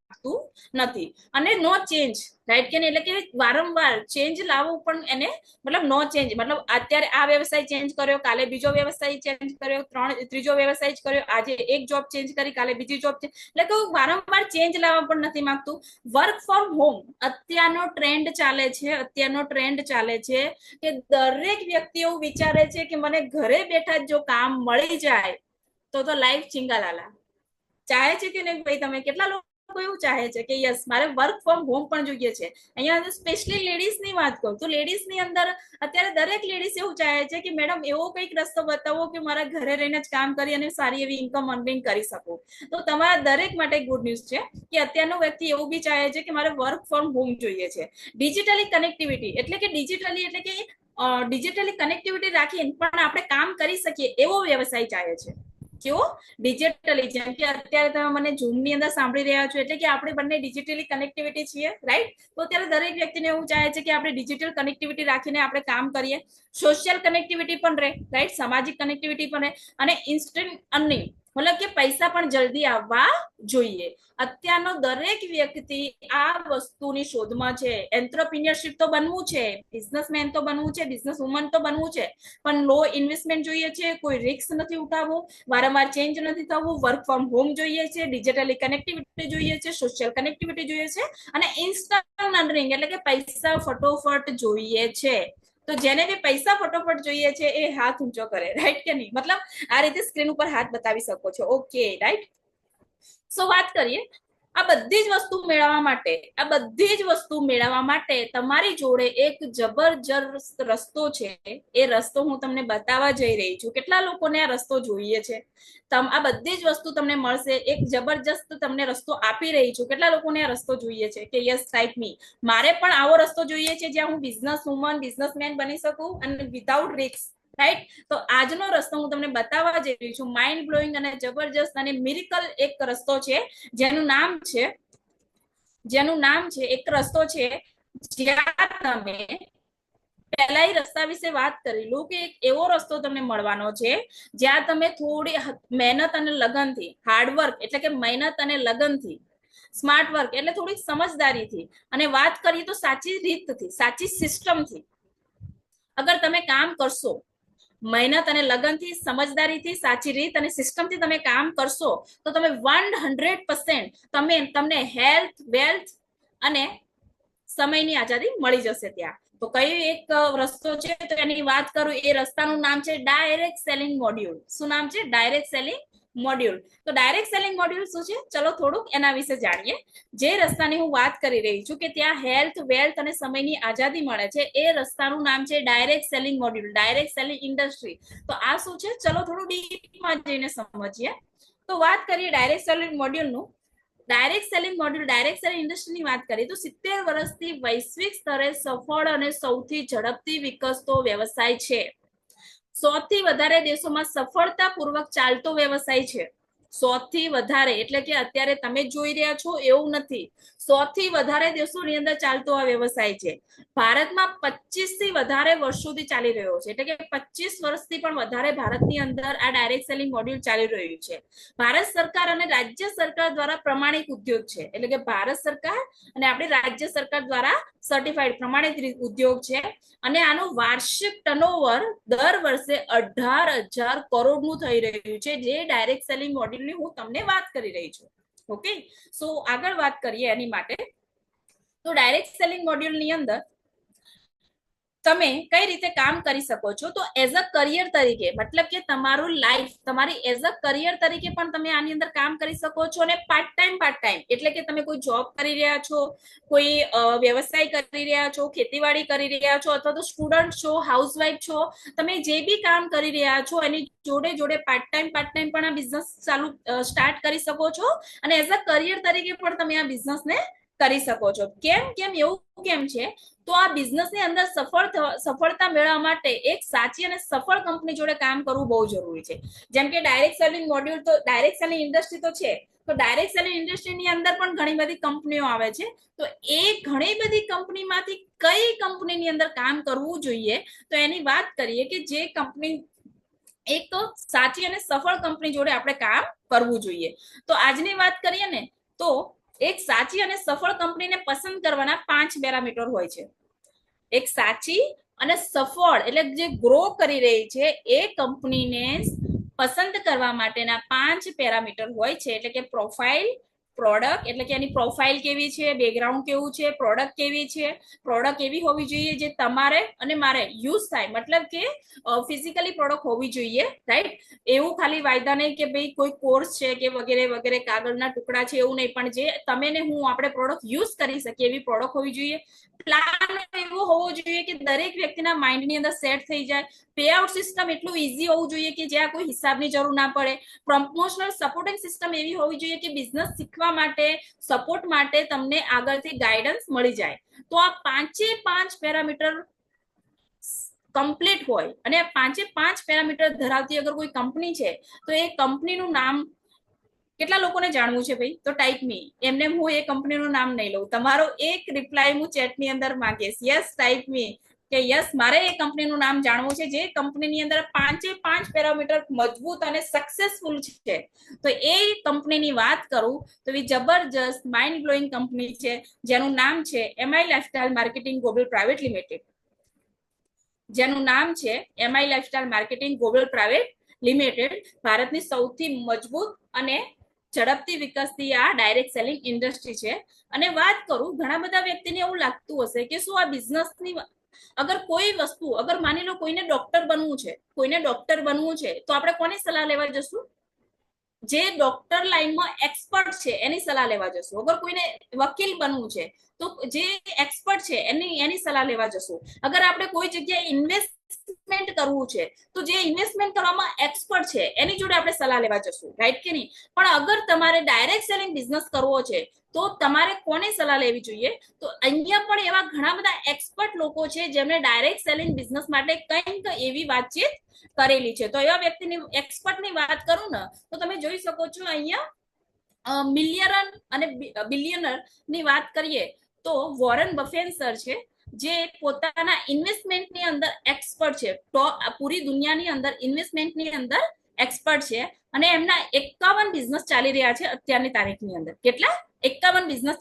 Speaker 1: નથી. અને નો ચેન્જ, રાઈટ કે નહીં? એટલે કે વારંવાર ચેન્જ લાવવું પણ એને મતલબ નો ચેન્જ, મતલબ અત્યારે આ વ્યવસાય ચેન્જ કર્યો, કાલે બીજો વ્યવસાય ચેન્જ કર્યો, ત્રીજો વ્યવસાય કર્યો, આજે એક જોબ ચેન્જ કરી, કાલે બીજી જોબ ચેન્જ. એટલે કે વારંવાર ચેન્જ લાવવા પણ નથી માંગતું. વર્ક ફ્રોમ હોમ અત્યારનો ટ્રેન્ડ ચાલે છે, અત્યારનો ટ્રેન્ડ ચાલે છે કે દરેક વ્યક્તિ એવું વિચારે છે કે મને ઘરે બેઠા જો કામ મળી જાય તો લાઈફ ચિંગાલાલા. ચાહે છે કે નહીં ભાઈ? તમે કેટલા લોકો એવું ચાહે છે કે યસ મારે વર્ક ફ્રોમ હોમ પણ જોઈએ છે? અહીંયા સ્પેશિયલી લેડીઝ ની વાત કરું તો લેડીઝ ની અંદર અત્યારે દરેક લેડીઝ એવું ચાહે છે કે મેડમ એવો કંઈક રસ્તો બતાવો કે મારા ઘરે રહીને જ કામ કરી અને સારી એવી ઇન્કમ અર્નિંગ કરી શકું. તો તમારા દરેક માટે ગુડ ન્યૂઝ છે કે અત્યારનો વ્યક્તિ એવું બી ચાહે છે કે મારે વર્ક ફ્રોમ હોમ જોઈએ છે. ડિજિટલી કનેક્ટિવિટી એટલે કે ડિજિટલી કનેક્ટિવિટી રાખીને પણ આપણે કામ કરી શકીએ એવો વ્યવસાય ચાહે છે. કેવો? ડિજિટલી. જેમ કે અત્યારે તમે મને ઝૂમ ની અંદર સાંભળી રહ્યા છો, એટલે કે આપણે બંને ડિજિટલી કનેક્ટિવિટી છીએ, રાઈટ? તો અત્યારે દરેક વ્યક્તિને એવું ચાહે છે કે આપણે ડિજિટલ કનેક્ટિવિટી રાખીને આપણે કામ કરીએ. સોશિયલ કનેક્ટિવિટી પણ રહે, રાઈટ? સામાજિક કનેક્ટિવિટી પણ રહે, અને ઇન્સ્ટન્ટ અર્નિંગ મતલબ કે પૈસા પણ જલ્દી આવવા જોઈએ. અત્યારનો દરેક વ્યક્તિ આ વસ્તુની શોધમાં છે. એન્ટરપ્રિન્યોરશિપ તો બનવું છે, બિઝનેસમેન તો બનવું છે, બિઝનેસ વુમન તો બનવું છે, પણ લો ઇન્વેસ્ટમેન્ટ જોઈએ છે, કોઈ રિસ્ક નથી ઉઠાવવું, વારંવાર ચેન્જ નથી થવું, વર્ક ફ્રોમ હોમ જોઈએ છે, ડિજિટલી કનેક્ટિવિટી જોઈએ છે, સોશિયલ કનેક્ટિવિટી જોઈએ છે, અને ઇન્સ્ટન્ટ અર્નિંગ એટલે કે પૈસા ફટોફટ જોઈએ છે. તો જેને બી પૈસા ફટોફટ જોઈએ છે એ હાથ ઊંચો કરે, રાઈટ કે નહીં? મતલબ આ રીતે સ્ક્રીન ઉપર હાથ બતાવી શકો છો. Okay, right? સો વાત કરીએ આ બધી જ વસ્તુ મેળવવા માટે તમારી જોડે એક જબરજસ્ત રસ્તો છે. એ રસ્તો હું તમને બતાવવા જઈ રહી છું. કેટલા લોકોને આ રસ્તો જોઈએ છે? આ બધી જ વસ્તુ તમને મળશે. એક જબરજસ્ત તમને રસ્તો આપી રહી છું. કેટલા લોકોને આ રસ્તો જોઈએ છે? કે યસ, ટાઈપ મી. મારે પણ આવો રસ્તો જોઈએ છે જ્યાં હું બિઝનેસ વુમન, બિઝનેસમેન બની શકું અને વિધાઉટ રિસ્ક, રાઈટ? તો આજનો રસ્તો હું તમને બતાવવા જઈ રહી છું. માઇન્ડ બ્લોઈંગ અને જબરજસ્ત અને મિરેકલ એક રસ્તો છે જેનું નામ છે એક રસ્તો છે જ્યાં તમે પહેલા એ રસ્તા વિશે વાત કરી લઉં કે એક એવો રસ્તો તમને મળવાનો છે જ્યાં તમે થોડી મહેનત અને લગનથી, હાર્ડવર્ક એટલે કે મહેનત અને લગનથી, સ્માર્ટ વર્ક એટલે થોડી સમજદારીથી, અને વાત કરીએ તો સાચી રીતથી, સાચી સિસ્ટમથી અગર તમે કામ કરશો, મહેનત અને લગનથી, સમજદારીથી, સાચી રીત અને સિસ્ટમથી તમે કામ કરશો તો તમે 100% તમને હેલ્થ, વેલ્થ અને સમયની આઝાદી મળી જશે. ત્યાં તો કઈ એક રસ્તો છે તો એની વાત કરું. એ રસ્તાનું નામ છે ડાયરેક્ટ સેલિંગ મોડ્યુલ. શું નામ છે? Direct selling module. તો ડાયરેક્ટ સેલિંગ મોડ્યુલ શું છે? ચલો થોડુંક એના વિશે જાણીએ. જે રસ્તાની હું વાત કરી રહી છું કે ત્યાં હેલ્થ, વેલ્થ અને સમયની આઝાદી મળે છે, એ રસ્તાનું નામ છે direct selling module, direct selling industry. તો આ શું છે? ચલો થોડું ડીપમાં જઈને સમજીએ. તો વાત કરીએ ડાયરેક્ટ સેલિંગ મોડ્યુલનું. Direct selling module, direct selling ઇન્ડસ્ટ્રીની વાત કરીએ તો 70 વર્ષથી વૈશ્વિક સ્તરે સફળ અને સૌથી ઝડપથી વિકસતો વ્યવસાય છે. 100 થી વધારે દેશોમાં સફળતાપૂર્વક ચાલતો વ્યવસાય છે. 100 થી વધારે એટલે કે અત્યારે તમે જોઈ રહ્યા છો એવું નથી. 100 થી વધારે દેશોની અંદર ચાલતો આ વ્યવસાય છે. ભારતમાં 25 થી વધારે વર્ષોથી ચાલી રહ્યો છે. એટલે કે 25 વર્ષથી પણ વધારે ભારતની અંદર આ ડાયરેક્ટ સેલિંગ મોડ્યુલ ચાલી રહ્યું છે. ભારત સરકાર અને રાજ્ય સરકાર દ્વારા પ્રમાણિત ઉદ્યોગ છે. એટલે કે ભારત સરકાર અને આપણી રાજ્ય સરકાર દ્વારા સર્ટિફાઈડ પ્રમાણિત ઉદ્યોગ છે. અને આનું વાર્ષિક ટર્નઓવર દર વર્ષે 18,000 કરોડનું થઈ રહ્યું છે, જે ડાયરેક્ટ સેલિંગ મોડ્યુલની હું તમને વાત કરી રહી છું. ઓકે, સો આગળ વાત કરીએ એની માટે. તો ડાયરેક્ટ સેલિંગ મોડ્યુલની અંદર તમે કઈ રીતે કામ કરી શકો છો? તો એઝ અ કરિયર તરીકે, મતલબ કે તમારું લાઈફ, તમારી એઝ અ કરિયર તરીકે પણ તમે આની અંદર કામ કરી શકો છો. અને પાર્ટ ટાઈમ એટલે કે તમે કોઈ જોબ કરી રહ્યા છો, કોઈ વ્યવસાય કરી રહ્યા છો, ખેતીવાડી કરી રહ્યા છો, અથવા તો સ્ટુડન્ટ છો, હાઉસવાઈફ છો, તમે જે બી કામ કરી રહ્યા છો એની જોડે જોડે પાર્ટ ટાઈમ પણ આ બિઝનેસ સ્ટાર્ટ કરી શકો છો. અને એઝ અ કરિયર તરીકે પણ તમે આ બિઝનેસને કરી શકો છો. કેમ એવું કેમ છે? તો આ બિઝનેસની અંદર સફળતા મેળવવા માટે એક સાચી અને સફળ કંપની જોડે કામ કરવું બહુ જરૂરી છે. જેમ કે ડાયરેક્ટ સેલિંગ મોડ્યુલ, તો ડાયરેક્ટ સેલિંગ ઇન્ડસ્ટ્રી તો છે, તો ડાયરેક્ટ સેલિંગ ઇન્ડસ્ટ્રીની અંદર પણ ઘણી બધી કંપનીઓ આવે છે. તો એ ઘણી બધી કંપનીમાંથી કઈ કંપનીની અંદર કામ કરવું જોઈએ, તો એની વાત કરીએ કે જે કંપની એક સાચી અને સફળ કંપની જોડે આપણે કામ કરવું જોઈએ. તો આજની વાત કરીએ ને તો એક સાચી અને સફળ કંપનીને પસંદ કરવાના 5 પેરામીટર હોય છે. એક સાચી અને સફળ એટલે જે ગ્રો કરી રહી છે એ કંપનીને પસંદ કરવા માટેના 5 પેરામીટર હોય છે. એટલે કે પ્રોફાઇલ, પ્રોડક્ટ એટલે કે એની પ્રોફાઇલ કેવી છે, બેકગ્રાઉન્ડ કેવું છે, પ્રોડક્ટ કેવી છે, પ્રોડક્ટ એવી હોવી જોઈએ જે તમારે અને મારે યુઝ થાય, મતલબ કે ફિઝિકલી પ્રોડક્ટ હોવી જોઈએ, રાઈટ? એવું ખાલી વાયદા નહીં કે ભાઈ કોઈ કોર્સ છે કે વગેરે વગેરે કાગળના ટુકડા છે, એવું નહીં, પણ જે તમે ને હું આપણે પ્રોડક્ટ યુઝ કરી શકીએ એવી પ્રોડક્ટ હોવી જોઈએ. પ્લાન એવો હોવો જોઈએ કે દરેક વ્યક્તિના માઇન્ડની અંદર સેટ થઈ જાય. પે આઉટ સિસ્ટમ એટલું ઈઝી હોવું જોઈએ કે જ્યાં કોઈ હિસાબની જરૂર ના પડે. પ્રમોશનલ સપોર્ટિંગ સિસ્ટમ એવી હોવી જોઈએ કે બિઝનેસ શીખવા માટે, સપોર્ટ માટે તમને આગળથી ગાઈડન્સ મળી જાય. તો આ 5 પેરામીટર કમ્પ્લીટ હોય અને 5 પેરામીટર ધરાવતી અગર કોઈ કંપની છે તો એ કંપનીનું નામ કેટલા લોકોને જાણવું છે ભાઈ? તો ટાઈપ મી. એમને હું એ કંપનીનું નામ નહીં લઉં. તમારો એક રિપ્લાય હું ચેટની અંદર માંગીશ. યસ, ટાઈપ મી કે યસ, મારે એ કંપનીનું નામ જાણવું છે જે કંપનીની અંદર 5 પેરામીટર મજબૂત અને સક્સેસફુલ છે. તો એ કંપનીની વાત કરું તો એ જબરજસ્ત માઇન્ડ બ્લોઈંગ કંપની છે જેનું નામ છે MI lifestyle marketing global private limited. જેનું નામ છે MI lifestyle marketing global private limited. ભારતની સૌથી મજબૂત અને ઝડપથી વિકસતી આ ડાયરેક્ટ સેલિંગ ઇન્ડસ્ટ્રી છે. અને વાત કરું, ઘણા બધા વ્યક્તિને એવું લાગતું હશે કે શું આ બિઝનેસની અગર કોઈ વસ્તુ, અગર માની લો કોઈને ડોક્ટર બનવું છે તો આપણે કોની સલાહ લેવા જશું? જે ડોક્ટર લાઈનમાં એક્સપર્ટ છે એની સલાહ લેવા જશું. અગર કોઈને વકીલ બનવું છે તો જે એક્સપર્ટ છે એની સલાહ લેવા જશું. અગર આપણે કોઈ જગ્યાએ ઇન્વેસ્ટમેન્ટ કરવું છે તો જે ઇન્વેસ્ટમેન્ટ કરવામાં એક્સપર્ટ છે એની જોડે આપણે સલાહ લેવા જશું, રાઈટ કે નહીં? પણ અગર તમારે ડાયરેક્ટ સેલિંગ બિઝનેસ કરવો છે તો તમારે કોની સલાહ લેવી જોઈએ? તો અહીંયા પણ એવા ઘણા બધા એક્સપર્ટ લોકો છે જેમણે ડાયરેક્ટ સેલિંગ બિઝનેસ માટે કંઈક એવી વાતચીત કરેલી છે. તો એવા વ્યક્તિની એક્સપર્ટની વાત કરું ને તો તમે જોઈ શકો છો અહીંયા મિલિયનર અને બિલિયનર ની વાત કરીએ તો વોરન બફેટ સર છે, જે પોતાના ઇન્વેસ્ટમેન્ટની અંદર એક્સપર્ટ છે. તો પૂરી દુનિયાની અંદર ઇન્વેસ્ટમેન્ટની અંદર એક્સપર્ટ છે અને એમના 51 બિઝનેસ ચાલી રહ્યા છે અત્યારની તારીખની અંદર. કેટલા? 51 બિઝનેસ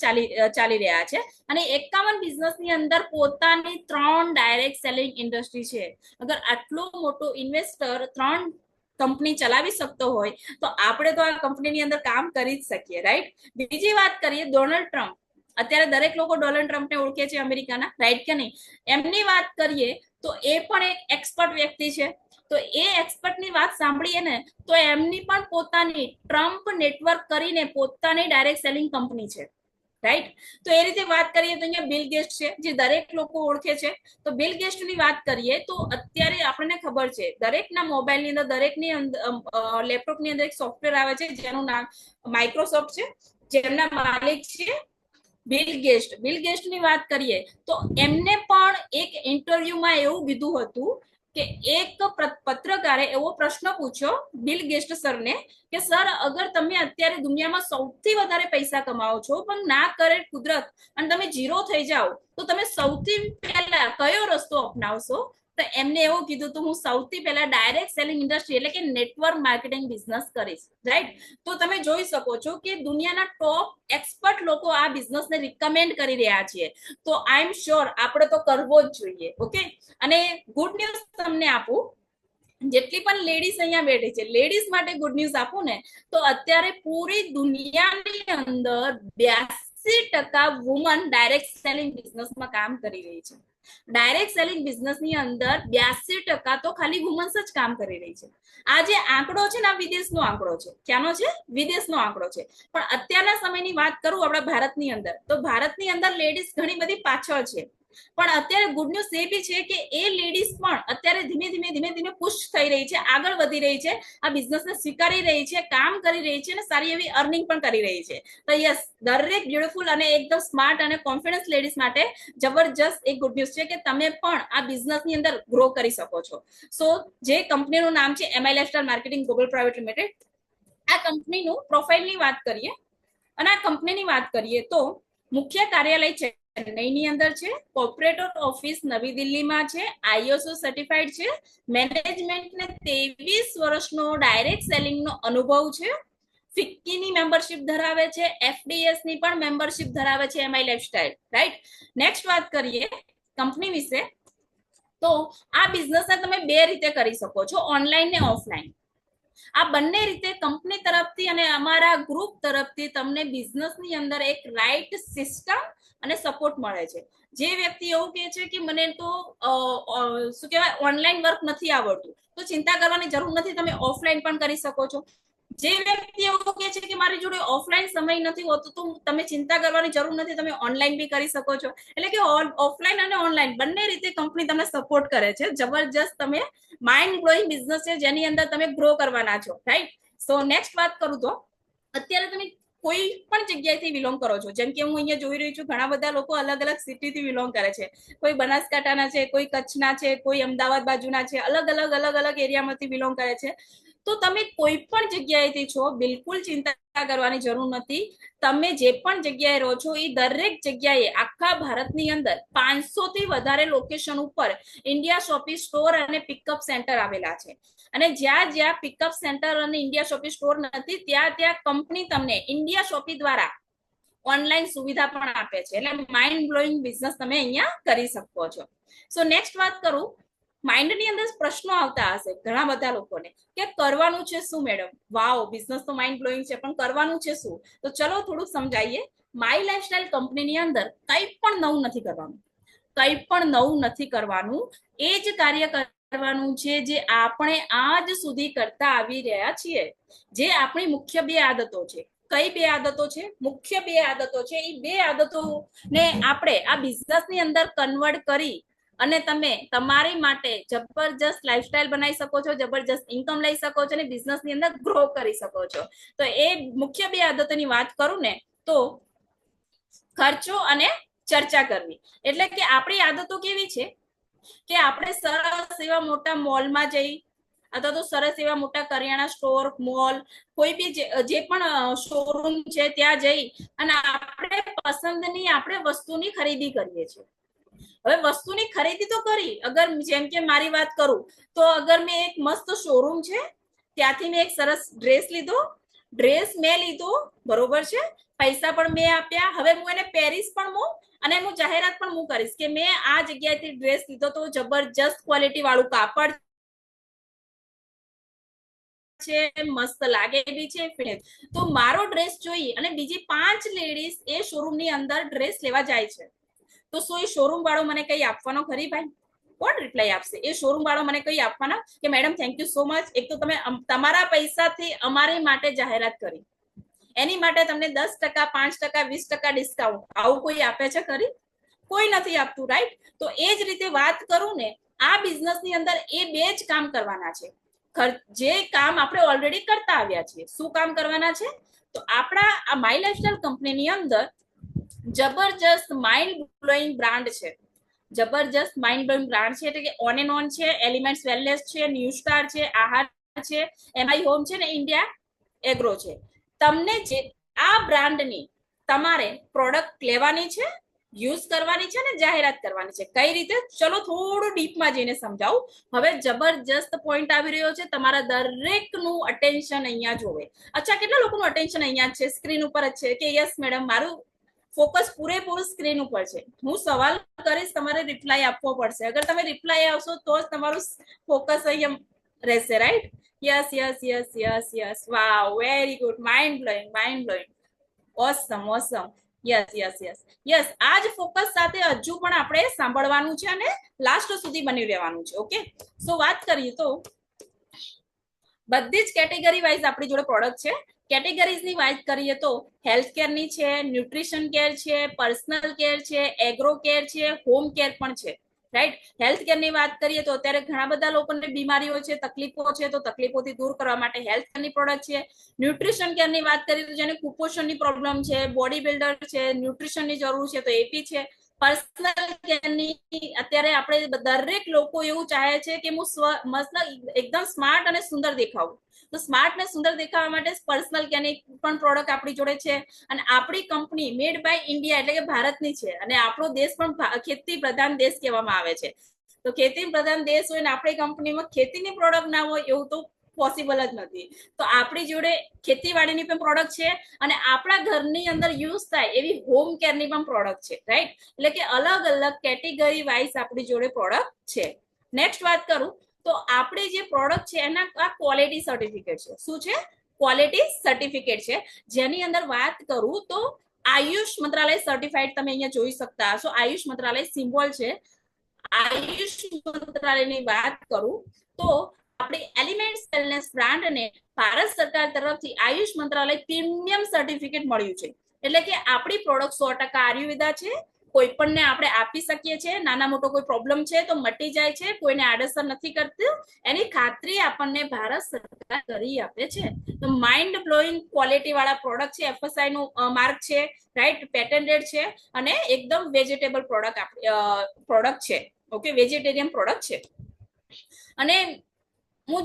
Speaker 1: ચાલી રહ્યા છે અને 51 બિઝનેસ ની અંદર પોતાની 3 ડાયરેક્ટ સેલિંગ ઇન્ડસ્ટ્રી છે. અગર આટલો મોટો ઇન્વેસ્ટર 3 કંપની ચલાવી શકતો હોય તો આપણે તો આ કંપનીની અંદર કામ કરી જ શકીએ, રાઈટ? બીજી વાત કરીએ ડોનાલ્ડ ટ્રમ્પ. અત્યારે દરેક લોકો ડોનાલ્ડ ટ્રમ્પને ઓળખે છે અમેરિકાના, રાઈટ કે નહીં? એમની વાત કરીએ તો એ પણ એક એક્સપર્ટ વ્યક્તિ છે. તો એ એક્સપર્ટની વાત સાંભળીએ ને તો એમની પણ પોતાની ટ્રમ્પ નેટવર્ક કરીને પોતાની ડાયરેક્ટ સેલિંગ કંપની છે, રાઈટ? તો એ રીતે વાત કરીએ તો અહીંયા બિલ ગેટ્સ છે, જે દરેક લોકો ઓળખે છે. તો બિલ ગેટ્સની વાત કરીએ તો અત્યારે આપણને ખબર છે દરેકના મોબાઈલની અંદર, દરેકની લેપટોપની અંદર એક સોફ્ટવેર આવે છે જેનું નામ માઇક્રોસોફ્ટ છે, જેમના માલિક છે બિલ ગેટ્સ. બિલ ગેટ્સની વાત કરીએ તો એમને પણ એક ઇન્ટરવ્યુમાં એવું કીધું હતું કે એક પત્રકારે એવો પ્રશ્ન પૂછ્યો બિલ ગેટ્સ સરને કે સર, અગર તમે અત્યારે દુનિયામાં સૌથી વધારે પૈસા કમાવો છો પણ ના કરે કુદરત અને તમે ઝીરો થઈ જાઓ તો તમે સૌથી પહેલા કયો રસ્તો અપનાવશો? તો એમને એવું કીધું તો હું સૌથી પહેલા ડાયરેક્ટ સેલિંગ ઇન્ડસ્ટ્રી એટલે કે નેટવર્ક માર્કેટિંગ બિઝનેસ કરીશ, રાઈટ? તો તમે જોઈ શકો છો કે દુનિયાના ટોપ એક્સપર્ટ લોકો આ બિઝનેસને રિકમેન્ડ કરી રહ્યા છે. તો આઈ એમ શ્યોર આપણે તો કરવો જ જોઈએ, ઓકે? અને ગુડ ન્યૂઝ તમને આપું, જેટલી પણ લેડીઝ અહીંયા બેઠી છે લેડીઝ માટે ગુડ ન્યૂઝ આપું ને તો અત્યારે પૂરી દુનિયાની અંદર 82% વુમન ડાયરેક્ટ સેલિંગ બિઝનેસમાં કામ કરી રહી છે. ડાયરેક્ટ સેલિંગ બિઝનેસની અંદર 82% તો ખાલી વુમન્સ જ કામ કરી રહી છે. આ જે આંકડો છે ને આ વિદેશનો આંકડો છે. ક્યાંનો છે? વિદેશનો આંકડો છે. પણ અત્યારના સમયની વાત કરું આપણા ભારતની અંદર તો ભારતની અંદર લેડીઝ ઘણી બધી પાછળ છે. પણ અત્યારે ગુડ ન્યૂઝ એ બી છે કે એ લેડીઝ પણ અત્યારે ધીમે ધીમે પુશ થઈ રહી છે, આગળ વધી રહી છે, આ બિઝનેસને સ્વીકારી રહી છે, કામ કરી રહી છે અને સારી એવી અર્નિંગ પણ કરી રહી છે. તો યસ, દરેક બ્યુટીફુલ અને એકદમ સ્માર્ટ અને કોન્ફિડન્સ લેડીઝ માટે જબરજસ્ત એક ગુડ ન્યૂઝ છે કે તમે પણ આ બિઝનેસની અંદર ગ્રો કરી શકો છો. સો જે કંપનીનું નામ છે MI lifestyle marketing global private limited. આ કંપનીનું પ્રોફાઇલની વાત કરીએ અને આ કંપનીની વાત કરીએ તો મુખ્ય કાર્યાલય છે ચેન્નઈની અંદર છે, કોર્પોરેટ ઓફિસ નવી દિલ્હીમાં છે, આઈએસઓ સર્ટિફાઈડ છે, મેનેજમેન્ટને 23 વર્ષનો ડાયરેક્ટ સેલિંગનો અનુભવ છે, ફિક્કીની મેમ્બરશિપ ધરાવે છે, એફડીએસ ની પણ મેમ્બરશિપ ધરાવે છે એમઆઈ લાઇફસ્ટાઇલ, રાઈટ? નેક્સ્ટ વાત કરીએ કંપની વિશે તો આ બિઝનેસને તમે બે રીતે કરી શકો છો, ઓનલાઈન ને ઓફલાઈન. આ બંને રીતે કંપની તરફથી અને અમારા ગ્રુપ તરફથી તમને બિઝનેસની અંદર એક રાઈટ સિસ્ટમ અને સપોર્ટ મળે છે. જે વ્યક્તિ એવું કહે છે કે મને તો શું કહેવાય ઓનલાઈન વર્ક નથી આવડતું તો ચિંતા કરવાની જરૂર નથી, તમે ઓફલાઈન પણ કરી શકો છો. જે વ્યક્તિ એવું કહે છે કે મારી જોડે ઓફલાઈન સમય નથી હોતો તો તમે ચિંતા કરવાની જરૂર નથી, તમે ઓનલાઈન બી કરી શકો છો. એટલે કે ઓફલાઈન અને ઓનલાઈન બંને રીતે કંપની તમને સપોર્ટ કરે છે. જબરજસ્ત તમે માઇન્ડ બ્લોઈંગ બિઝનેસ છે જેની અંદર તમે ગ્રો કરવાના છો, રાઈટ? સો નેક્સ્ટ વાત કરું તો અત્યારે તમે કોઈ પણ જગ્યાએથી બિલોંગ કરો છો, જેમ કે હું અહીંયા જોઈ રહી છું ઘણા બધા લોકો અલગ અલગ સિટીથી બિલોંગ કરે છે. કોઈ બનાસકાંઠાના છે, કોઈ કચ્છના છે, કોઈ અમદાવાદ બાજુના છે, અલગ અલગ એરિયામાંથી બિલોંગ કરે છે. તો તમે કોઈ પણ જગ્યાએથી છો બિલકુલ ચિંતા કરવાની જરૂર નથી. તમે જે પણ જગ્યાએ રહો છો એ દરેક જગ્યાએ આખા ભારતની અંદર 500 થી વધારે લોકેશન ઉપર ઇન્ડિયા શોપિંગ સ્ટોર અને પિકઅપ સેન્ટર આવેલા છે. અને જ્યાં જ્યાં પિકઅપ સેન્ટર અને ઇન્ડિયા શોપિંગ સ્ટોર નથી ત્યાં કંપની તમને ઇન્ડિયા શોપિંગ દ્વારા ઓનલાઈન સુવિધા પણ આપે છે. એટલે માઇન્ડ બ્લોઈંગ બિઝનેસ તમે અહીંયા કરી શકો છો. સો નેક્સ્ટ વાત કરું, માઇન્ડની અંદર પ્રશ્નો આવતા હશે ઘણા બધા લોકોને કે કરવાનું છે શું મેડમ? વાવ, બિઝનેસ તો માઇન્ડ બ્લોઈંગ છે પણ કરવાનું છે શું? તો ચલો થોડુંક સમજાઈએ. માય લાઇફસ્ટાઇલ કંપનીની અંદર કંઈ પણ નવું નથી કરવાનું. કંઈ પણ નવું નથી કરવાનું, એ જ કાર્ય કરવાનું છે જે આપણે આજ સુધી કરતા આવી રહ્યા છીએ. જે આપણી મુખ્ય બે આદતો છે. કઈ બે આદતો છે? મુખ્ય બે આદતો છે. એ બે આદતોને આપણે આ બિઝનેસની અંદર કન્વર્ટ કરી અને તમે તમારી માટે જબરજસ્ત લાઈફસ્ટાઈલ બનાવી શકો છો, જબરજસ્ત ઇન્કમ લઈ શકો છો અને બિઝનેસની અંદર ગ્રો કરી શકો છો. તો એ મુખ્ય બે આદતોની વાત કરું ને તો ખર્ચો અને ચર્ચા કરવી. એટલે કે આપણી આદતો કેવી છે કે આપણે સરસ એવા મોટા મોલમાં જઈ અથવા તો સરસ એવા મોટા કરિયાણા સ્ટોર, મોલ, કોઈ બી જે પણ શોરૂમ છે ત્યાં જઈ અને આપણે પસંદની આપણે વસ્તુની ખરીદી કરીએ છીએ. હવે વસ્તુની ખરીદી તો કરી, અગર જેમ કે મારી વાત કરું તો અગર મેં એક મસ્ત શોરૂમ છે ત્યાંથી મેં એક સરસ ડ્રેસ લીધો, ડ્રેસ મેં લીધો, બરોબર છે, પૈસા પણ મેં આપ્યા, હવે હું એને પહેરીશ પણ હું અને હું જાહેરાત પણ હું કરીશ કે મેં આ જગ્યાએથી ડ્રેસ લીધો તો જબરજસ્ત ક્વોલિટી વાળું કાપડ છે, મસ્ત લાગે બી છે. તો મારો ડ્રેસ જોઈ અને બીજી 5 લેડીઝ એ શોરૂમ ની અંદર ડ્રેસ લેવા જાય છે, તો શું એ શોરૂમ વાળો મને કઈ આપવાનો ખરી ભાઈ? કોણ રિપ્લાય આપશે? એ શોરૂમ વાળો મને કઈ આપવાના કે madam thank you so much, એક તો તમે તમારા પૈસાથી અમારી માટે જાહેરાત કરી, એની માટે તમને 10%, 5%, 20% ડિસ્કાઉન્ટ આવું કોઈ આપે છે ખરી? કોઈ નથી આપતું, રાઈટ? તો એ જ રીતે વાત કરું ને, આ બિઝનેસની અંદર એ બે જ કામ કરવાના છે, જે કામ આપણે ઓલરેડી કરતા આવ્યા છીએ. શું કામ કરવાના છે? તો આપણા આ માય લાઈફસ્ટાઈલ કંપનીની અંદર જબરજસ્ત માઇન્ડ બ્લોઈંગ બ્રાન્ડ છે, જબરજસ્ત માઇન્ડ બ્લોઈંગ બ્રાન્ડ છે. એટલે કે ઓન એન્ડ ઓન છે, એલિમેન્ટ્સ વેલનેસ છે, ન્યૂ સ્ટાર છે, આહાર છે, એમઆઈ હોમ છે ને ઇન્ડિયા એગ્રો છે. તમને જે આ બ્રાન્ડની તમારે પ્રોડક્ટ લેવાની છે, યુઝ કરવાની છે ને જાહેરાત કરવાની છે. કઈ રીતે? ચલો થોડું ડીપમાં જઈને સમજાવું. હવે જબરજસ્ત પોઈન્ટ આવી રહ્યો છે, તમારા દરેકનું અટેન્શન અહીંયા જોવે. અચ્છા, કેટલા લોકોનું અટેન્શન અહીંયા છે? સ્ક્રીન ઉપર જ છે કે યસ મેડમ મારું ફોકસ પૂરેપૂરું સ્ક્રીન ઉપર છે. હું સવાલ કરીશ, તમારે રિપ્લાય આપવો પડશે. અગર તમે રિપ્લાય આવશો તો જ તમારું ફોકસ અહીંયા રહેશે, right? Yes yes yes yes yes, wow, very good, mind blowing, mind blowing, awesome awesome, yes yes yes yes. આ જ ફોકસ સાથે હજુ પણ આપણે સાંભળવાનું છે અને લાસ્ટ સુધી બની રહેવાનું છે. ઓકે, સો વાત કરીએ તો બધી જ કેટેગરી વાઇઝ આપણી જોડે પ્રોડક્ટ છે. કેટેગરીઝની વાત કરીએ તો હેલ્થ કેરની છે, ન્યુટ્રિશન કેર છે, પર્સનલ કેર છે, એગ્રો કેર છે, હોમ કેર પણ છે, રાઈટ? હેલ્થ કેરની વાત કરીએ તો અત્યારે ઘણા બધા લોકોને બીમારીઓ છે, તકલીફો છે, તો તકલીફોથી દૂર કરવા માટે હેલ્થ કેરની પ્રોડક્ટ છે. ન્યુટ્રિશન કેરની વાત કરીએ તો જેને કુપોષણની પ્રોબ્લેમ છે, બોડી બિલ્ડર છે, ન્યુટ્રિશનની જરૂર છે, તો એ બી છે. પર્સનલ કેરની અત્યારે આપણે દરેક લોકો એવું ચાહે છે કે હું મતલબ એકદમ સ્માર્ટ અને સુંદર દેખાવું, તો સ્માર્ટ ને સુંદર દેખાવા માટે પર્સનલ કેરની પણ પ્રોડક્ટ આપણી જોડે છે. અને આપણી કંપની મેડ બાય ઇન્ડિયા એટલે કે ભારતની છે અને આપણો દેશ પણ ખેતી પ્રધાન દેશ કહેવામાં આવે છે. તો ખેતી પ્રધાન દેશ હોય ને આપણી કંપનીમાં ખેતીની પ્રોડક્ટ ના હોય એવું તો પોસિબલ જ નથી. તો આપણી જોડે ખેતીવાડીની પણ પ્રોડક્ટ છે અને આપણા ઘરની અંદર યુઝ થાય એવી હોમ કેરની પણ પ્રોડક્ટ છે, રાઈટ? એટલે કે અલગ અલગ કેટેગરી વાઇઝ આપણી જોડે પ્રોડક્ટ છે. નેક્સ્ટ વાત કરું તો આપણે જે પ્રોડક્ટ છે એના આ ક્વોલિટી સર્ટિફિકેટ છે. શું છે? ક્વોલિટી સર્ટિફિકેટ છે. જેની અંદર વાત કરું તો આયુષ મંત્રાલય સર્ટિફાઈડ તમે અહીંયા જોઈ શકતા હશો. આયુષ મંત્રાલય સિમ્બોલ છે. આયુષ મંત્રાલયની વાત કરું તો આપણી એલિમેન્ટ્સ વેલનેસ બ્રાન્ડને ભારત સરકાર તરફથી આયુષ મંત્રાલય પ્રીમિયમ સર્ટિફિકેટ મળ્યું છે. એટલે કે આપણી પ્રોડક્ટ 100% આયુર્વેદા છે. કોઈ પણને આપણે આપી શકીએ છીએ. નાના મોટો કોઈ પ્રોબ્લેમ છે તો મટી જાય છે, કોઈને આડઅસર નથી કરતું, એની ખાતરી આપણને ભારત સરકાર કરી આપે છે. તો માઇન્ડ બ્લોઈંગ ક્વોલિટી વાળા પ્રોડક્ટ છે, એફએસઆઈ નું માર્ક છે, રાઈટ? પેટેન્ટેડ છે અને એકદમ વેજીટેબલ પ્રોડક્ટ છે. ઓકે, વેજીટેરિયન પ્રોડક્ટ છે. અને હું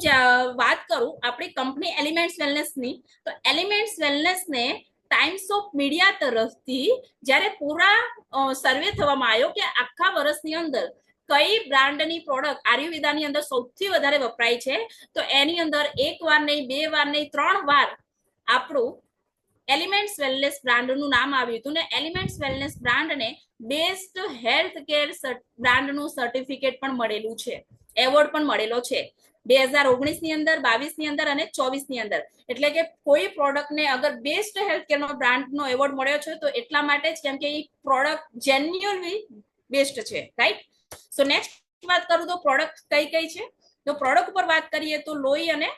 Speaker 1: વાત કરું આપણી કંપની એલિમેન્ટ્સ વેલનેસની, તો એલિમેન્ટ્સ વેલનેસને ટાઈમ્સ ઓફ મીડિયા તરફથી જ્યારે પૂરા સર્વે થવામાં આવ્યો કે આખા વર્ષની અંદર કઈ બ્રાન્ડની પ્રોડક્ટ આયુર્વેદાની અંદર સૌથી વધારે વપરાય છે, તો એની અંદર 1 વાર નહીં, 2 વાર નહીં, 3 વાર આપણું એલિમેન્ટ્સ વેલનેસ બ્રાન્ડનું નામ આવ્યું હતું. ને એલિમેન્ટ્સ વેલનેસ બ્રાન્ડને બેસ્ટ હેલ્થ કેર બ્રાન્ડનું સર્ટિફિકેટ પણ મળેલું છે, એવોર્ડ પણ મળેલો છે 2019 ની અંદર, 22 ની અંદર અને 24 ની અંદર. એટલે કે કોઈ પ્રોડક્ટને અગર બેસ્ટ હેલ્થ કેરનો બ્રાન્ડનો એવોર્ડ મળ્યો છે તો એટલા માટે જ કેમ કે એ પ્રોડક્ટ જેન્યુઅલી બેસ્ટ છે, રાઈટ. સો નેક્સ્ટ વાત કરું તો પ્રોડક્ટ કઈ કઈ છે, તો પ્રોડક્ટ ઉપર વાત કરીએ તો લોહી અને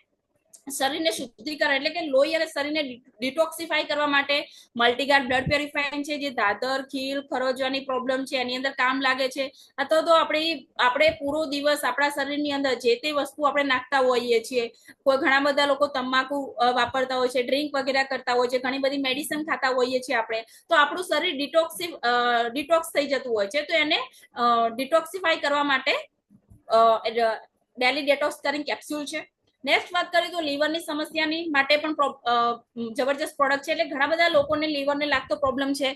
Speaker 1: શરીરને શુદ્ધિકરણ એટલે કે લોહી અને શરીરને ડિટોક્સિફાઈ કરવા માટે મલ્ટીગાર્ડ બ્લડ પ્યોરિફાયર છે, જે દાદર ખીલ ખરજવાની પ્રોબ્લેમ છે એની અંદર કામ લાગે છે. અથવા તો આપણે પૂરો દિવસ આપણા શરીરની અંદર જે તે વસ્તુ આપણે નાખતા હોઈએ છીએ, કોઈ ઘણા બધા લોકો તમાકુ વાપરતા હોય છે, ડ્રિંક વગેરે કરતા હોય છે, ઘણી બધી મેડિસિન ખાતા હોઈએ છીએ આપણે, તો આપણું શરીર ડિટોક્સ થઈ જતું હોય છે. તો એને ડિટોક્સિફાઈ કરવા માટે ડેલી ડેટોક્સ કેપ્સ્યુલ છે. નેક્સ્ટ વાત કરીએ તો લીવરની સમસ્યાની માટે પણ જબરજસ્ત પ્રોડક્ટ છે. એટલે ઘણા બધા લોકોને લીવરને લાગતો પ્રોબ્લેમ છે,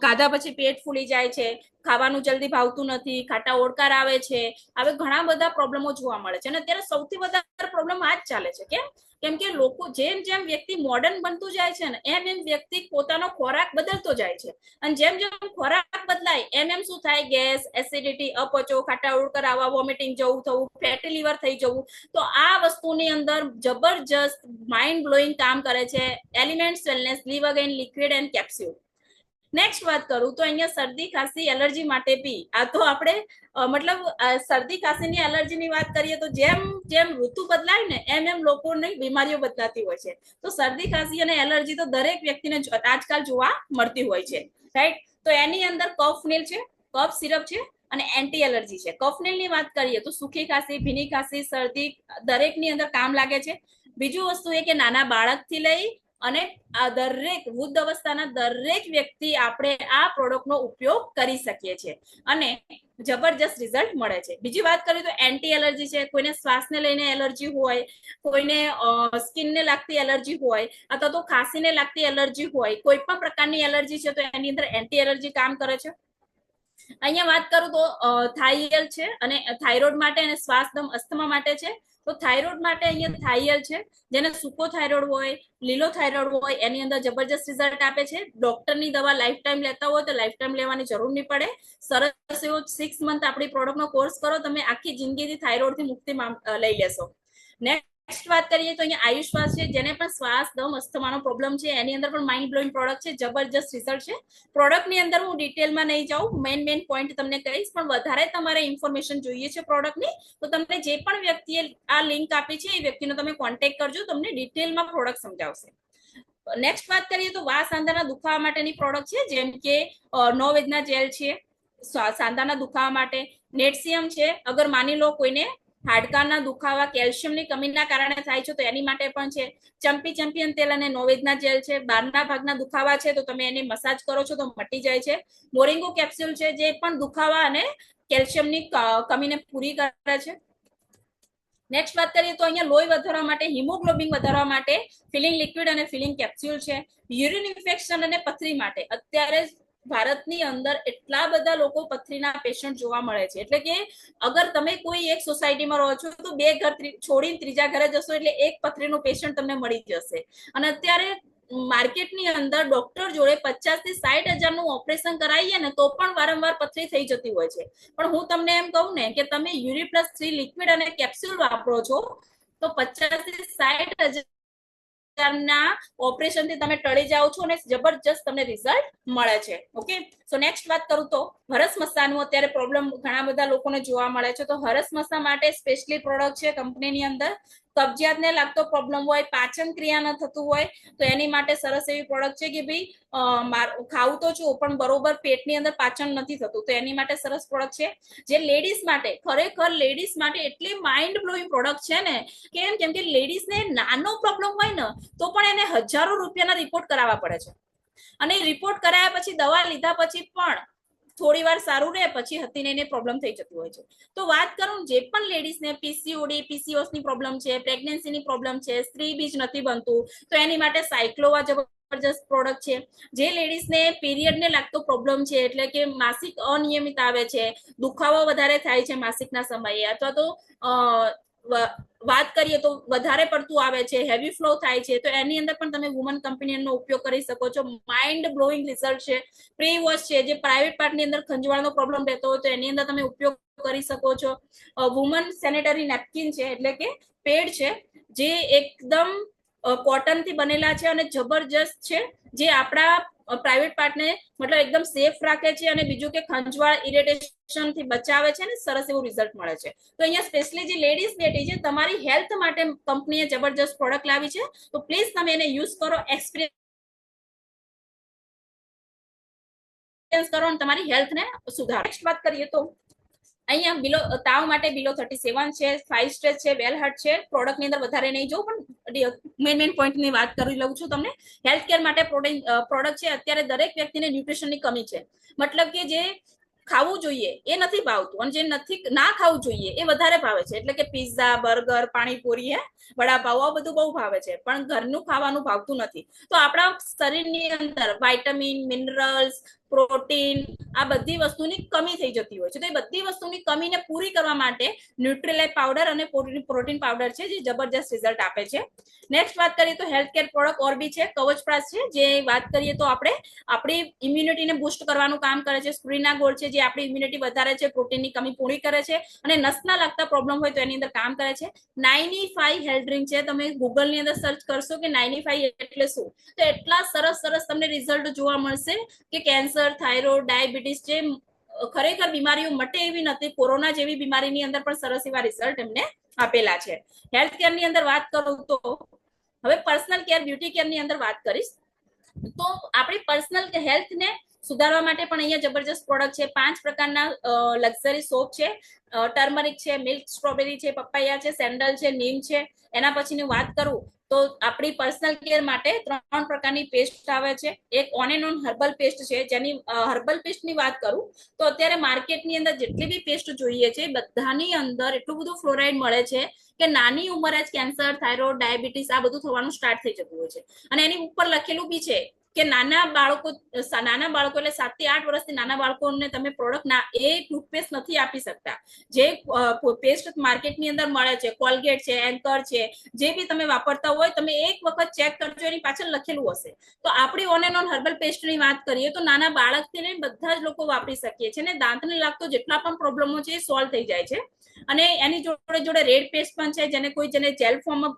Speaker 1: ખાધા પછી પેટ ફૂલી જાય છે, ખાવાનું જલ્દી ભાવતું નથી, ખાટા ઓડકાર આવે છે, હવે ઘણા બધા પ્રોબ્લેમો જોવા મળે છે. અને અત્યારે સૌથી વધારે પ્રોબ્લેમ આ જ ચાલે છે. કેમ કે લોકો જેમ જેમ વ્યક્તિ મોડર્ન બનતું જાય છે ને એમ એમ વ્યક્તિ પોતાનો ખોરાક બદલતો જાય છે. અને જેમ જેમ ખોરાક બદલાય એમ એમ શું થાય, ગેસ, એસિડિટી, અપચો, ખાટા ઓડકાર આવવા, વોમિટિંગ જવું થવું, ફેટી લીવર થઈ જવું. તો આ વસ્તુની અંદર જબરજસ્ત માઇન્ડ બ્લોઈંગ કામ કરે છે elements wellness leave again liquid and capsule. Next વાત કરું તો અહીંયા શરદી ખાંસી એલર્જી માટે બી આ તો આપણે મતલબ શરદી ખાંસીની એલર્જીની વાત કરીએ તો જેમ જેમ ઋતુ બદલાય ને એમ એમ લોકોની બીમારીઓ બદલાતી હોય છે. તો શરદી ખાંસી અને એલર્જી તો દરેક વ્યક્તિને આજકાલ જોવા મળતી હોય છે, રાઈટ. તો એની અંદર કફનીલ છે, કફ સિરપ છે અને એન્ટી એલર્જી છે. કફનીલ ની વાત કરીએ તો સુખી ખાંસી, ભીની ખાંસી, શરદી દરેકની અંદર કામ લાગે છે. બીજું વસ્તુ એ કે નાના બાળકથી લઈ અને આ દરેક વૃદ્ધ અવસ્થાના દરેક વ્યક્તિ આપણે આ પ્રોડક્ટનો ઉપયોગ કરી શકીએ છીએ અને જબરજસ્ત રિઝલ્ટ મળે છે. બીજી વાત કરીએ તો એન્ટી એલર્જી છે. કોઈને શ્વાસને લઈને એલર્જી હોય, કોઈને સ્કિનને લાગતી એલર્જી હોય, અથવા તો ખાંસીને લાગતી એલર્જી હોય, કોઈ પણ પ્રકારની એલર્જી છે તો એની અંદર એન્ટી એલર્જી કામ કરે છે. અહીંયા વાત કરું તો થાઇએલ છે અને થાઇરોઇડ માટે અને શ્વાસ દમ અસ્થમા માટે છે. તો થાઇરોઇડ માટે અહીંયા થાઇએલ છે, જેને સૂકો થાઇરોઇડ હોય, લીલો થાઇરોઇડ હોય એની અંદર જબરજસ્ત રિઝલ્ટ આપે છે. ડોક્ટરની દવા લાઈફ ટાઈમ લેતા હોય તો લાઈફ ટાઈમ લેવાની જરૂર નહીં પડે. સરસ એવો 6 મંથ આપણી પ્રોડક્ટનો કોર્સ કરો, તમે આખી જિંદગીથી થાઇરોઇડથી મુક્તિ લઈ લેશો. નેક્સ્ટ વાત કરીએ તો અહીંયા આયુશ્વાસ છે, જેને પણ શ્વાસ દમ અસ્થમાનો પ્રોબ્લેમ છે એની અંદર પણ માઇન્ડ બ્લોઈંગ પ્રોડક્ટ છે, જબરજસ્ત રિઝલ્ટ છે. પ્રોડક્ટની અંદર હું ડિટેલમાં નહીં જાઉં, મેઇન પોઈન્ટ તમને કહીશ, પણ વધારે તમારે ઇન્ફોર્મેશન જોઈએ છે પ્રોડક્ટની તો તમને જે પણ વ્યક્તિએ આ લિંક આપી છે એ વ્યક્તિનો તમે કોન્ટેક્ટ કરજો, તમને ડિટેલમાં પ્રોડક્ટ સમજાવશે. નેક્સ્ટ વાત કરીએ તો સાંધાના દુખાવા માટેની પ્રોડક્ટ છે, જેમ કે નોવેદના જેલ છે સાંધાના દુખાવા માટે, નેટસિયમ છે અગર માની લો કોઈને હાડકાના દુખાવા કેલ્શિયમની કમીના કારણે થાય છે તો એની માટે પણ છે. ચેમ્પિયન તેલ અને નોવેદના જેલ છે. બહારના ભાગના દુખાવા છે તો તમે એને મસાજ કરો છો તો મટી જાય છે. મોરિંગો કેપ્સ્યુલ છે, જે પણ દુખાવા અને કેલ્શિયમની કમીને પૂરી કરે છે. નેક્સ્ટ વાત કરીએ તો અહીંયા લોહી વધારવા માટે, હિમોગ્લોબિન વધારવા માટે ફિલિંગ લિક્વિડ અને ફિલિંગ કેપ્સ્યુલ છે. યુરિન ઇન્ફેક્શન અને પથરી માટે અત્યારે ભારતની અંદર એટલા બધા લોકો પથરીના પેશન્ટ જોવા મળે છે. એટલે કે અગર તમે કોઈ એક સોસાયટીમાં રહો છો તો 2 ઘર છોડીને ત્રીજા ઘરે જશો એટલે એક પથરીનું પેશન્ટ તમને મળી જશે. અને અત્યારે માર્કેટની અંદર ડોક્ટર જોડે 50 થી 60 હજારનું ઓપરેશન કરાવીએ ને તો પણ વારંવાર પથરી થઈ જતી હોય છે. પણ હું તમને એમ કહું ને કે તમે URI+3 લિક્વિડ અને કેપ્સ્યુલ વાપરો છો તો 50 થી 60 હજારના ઓપરેશનથી તમે ટળી જાઓ છો અને જબરજસ્ત તમને રિઝલ્ટ મળે છે. ઓકે, સો નેક્સ્ટ વાત કરું તો હરસ મસાનું અત્યારે પ્રોબ્લેમ ઘણા બધા લોકોને જોવા મળે છે. તો હરસ મસા માટે સ્પેશિયલી પ્રોડક્ટ છે કંપનીની અંદર. કબજિયાતને લાગતો પ્રોબ્લેમ હોય, પાચન ક્રિયા ન થતું હોય તો એની માટે સરસ એવી પ્રોડક્ટ છે કે ભાઈ ખાવું તો છું પણ બરોબર પેટની અંદર પાચન નથી થતું, તો એની માટે સરસ પ્રોડક્ટ છે. જે લેડીઝ માટે, ખરેખર લેડીઝ માટે એટલી માઇન્ડ બ્લોઈંગ પ્રોડક્ટ છે ને, કેમ કે લેડીઝને નાનો પ્રોબ્લેમ હોય ને તો પણ એને હજારો રૂપિયાના રિપોર્ટ કરાવવા પડે છે. અને રિપોર્ટ કરાયા પછી દવા લીધા પછી પણ થોડી વાર સારું રહે પછી હતીને એને પ્રોબ્લેમ થઈ જતું હોય છે. તો વાત કરું જે પણ લેડીઝને પીસીઓડી પીસીઓએસની પ્રોબ્લેમ છે, પ્રેગ્નન્સીની પ્રોબ્લેમ છે, સ્ત્રી બીજ નથી બનતું તો એની માટે સાયક્લોવા જબરજસ્ત પ્રોડક્ટ છે. જે લેડીઝને પીરિયડને લાગતો પ્રોબ્લેમ છે, એટલે કે માસિક અનિયમિત આવે છે, દુખાવો વધારે થાય છે માસિકના સમયે, અથવા તો વાત કરીએ તો વધારે પડતું આવે છે, હેવી ફ્લો થાય છે, તો એની અંદર પણ તમે વુમન કંપનીનો ઉપયોગ કરી શકો છો. માઇન્ડ બ્લોઈંગ રિઝલ્ટ છે. પ્રી વોશ છે, જે પ્રાઇવેટ પાર્ટની અંદર ખંજવાળનો પ્રોબ્લેમ રહેતો હોય તો એની અંદર તમે ઉપયોગ કરી શકો છો. વુમન સેનેટરી નેપકિન છે, એટલે કે પેડ છે, જે એકદમ કોટનથી બનેલા છે અને જબરજસ્ત છે, જે આપણા પ્રાઇવેટ પાર્ટને મતલબ એકદમ સેફ રાખે છે અને બીજું કે ખંજવાળ ઇરિટેશન થી બચાવે છે અને સરસ એવું રિઝલ્ટ મળે છે. તો અહીંયા સ્પેશિયલી જે લેડીઝ બેઠી છે તમારી હેલ્થ માટે કંપનીએ જબરજસ્ત પ્રોડક્ટ લાવી છે, તો પ્લીઝ તમે એને યુઝ કરો, એક્સપિરિયન્સ કરો અને તમારી હેલ્થને સુધારો. નેક્સ્ટ વાત કરીએ તો અહીંયા બિલો તાવ માટે બિલો 37 છે, 5 સ્ટેજ છે, વેલ હર્ટ છે. પ્રોડક્ટ ની અંદર વધારે નહીં જોઉં પણ મેઇન પોઈન્ટ ની વાત કરી લઉં છું તમને. હેલ્થ કેર માટે પ્રોડક્ટ છે. અત્યારે દરેક વ્યક્તિને ન્યુટ્રિશનની કમી છે, મતલબ કે જે ખાવું જોઈએ એ નથી ભાવતું અને જે નથી ના ખાવું જોઈએ એ વધારે ભાવે છે. એટલે કે પિઝા, બર્ગર, પાણીપુરી, વડાપાવ આ બધું બહુ ભાવે છે, પણ ઘરનું ખાવાનું ભાવતું નથી. તો આપણા શરીરની અંદર વાઇટામિન, મિનરલ્સ, પ્રોટીન આ બધી વસ્તુની કમી થઈ જતી હોય છે. તો એ બધી વસ્તુની કમીને પૂરી કરવા માટે ન્યુટ્રીલાઇટ પાવડર અને પ્રોટીન પાવડર છે, જે જબરજસ્ત રિઝલ્ટ આપે છે. નેક્સ્ટ વાત કરીએ તો હેલ્થ કેર પ્રોડક્ટ ઓર્બી છે, કવચપ્રાસ છે, જે વાત કરીએ તો આપણે આપણી ઇમ્યુનિટીને બુસ્ટ કરવાનું કામ કરે છે. સ્પ્રુલિના ગોલ્ડ છે, જે આપણી ઇમ્યુનિટી વધારે છે, પ્રોટીનની કમી પૂરી કરે છે અને નસના લગતા પ્રોબ્લેમ હોય તો એની અંદર કામ કરે છે. 95 હેલ્થ ડ્રિંક છે, તમે ગૂગલ ની અંદર સર્ચ કરશો કે 95 એટલે શું, તો એટલા સરસ સરસ તમને રિઝલ્ટ જોવા મળશે કે કેન્સર, થાઇરોઇડ, ડાયાબિટીસ જે ખરેખર બીમારીઓ મટે એવી નથી, કોરોના જેવી બીમારીની અંદર પણ સરસ એવા રિઝલ્ટ એમને આપેલા છે. હેલ્થ કેર ની અંદર વાત કરું તો હવે પર્સનલ કેર, બ્યુટી કેર ની અંદર વાત કરીશ તો આપણી પર્સનલ હેલ્થને સુધારવા માટે પણ અહીંયા જબરજસ્ત પ્રોડક્ટ છે. 5 પ્રકારના લક્ઝરી સોપ છે, ટર્મરિક છે, મિલ્ક સ્ટ્રોબેરી છે, પપૈયા છે, સેન્ડલ છે, નીમ છે. એના પછીની વાત કરું તો આપણી પર્સનલ કેર માટે 3 પ્રકારની પેસ્ટ આવે છે. એક on and on herbal paste છે, જેની હર્બલ પેસ્ટની વાત કરું તો અત્યારે માર્કેટની અંદર જેટલી બી પેસ્ટ જોઈએ છે બધાની અંદર એટલું બધું ફ્લોરાઇડ મળે છે કે નાની ઉંમરે જ કેન્સર, થાઇરોઇડ, ડાયાબિટીસ આ બધું થવાનું સ્ટાર્ટ થઈ જતું હોય છે. અને એની ઉપર લખેલું બી છે કે નાના બાળકો એટલે 7 થી 8 વર્ષથી નાના બાળકોને તમે પ્રોડક્ટ એ ટૂથપેસ્ટ નથી આપી શકતા. જે પેસ્ટ માર્કેટની અંદર મળે છે, કોલગેટ છે, એન્કર છે, જે બી તમે વાપરતા હોય તમે એક વખત ચેક કરજો, એની પાછળ લખેલું હશે. તો આપણી ઓન એન્ડ ઓન હર્બલ પેસ્ટની વાત કરીએ તો નાના બાળકથી લઈને બધા જ લોકો વાપરી શકીએ છીએ, ને દાંતને લાગતો જેટલા પણ પ્રોબ્લેમો છે એ સોલ્વ થઈ જાય છે. અને એની જોડે જોડે રેડ પેસ્ટ પણ છે, જેને જેલ ફોર્મમાં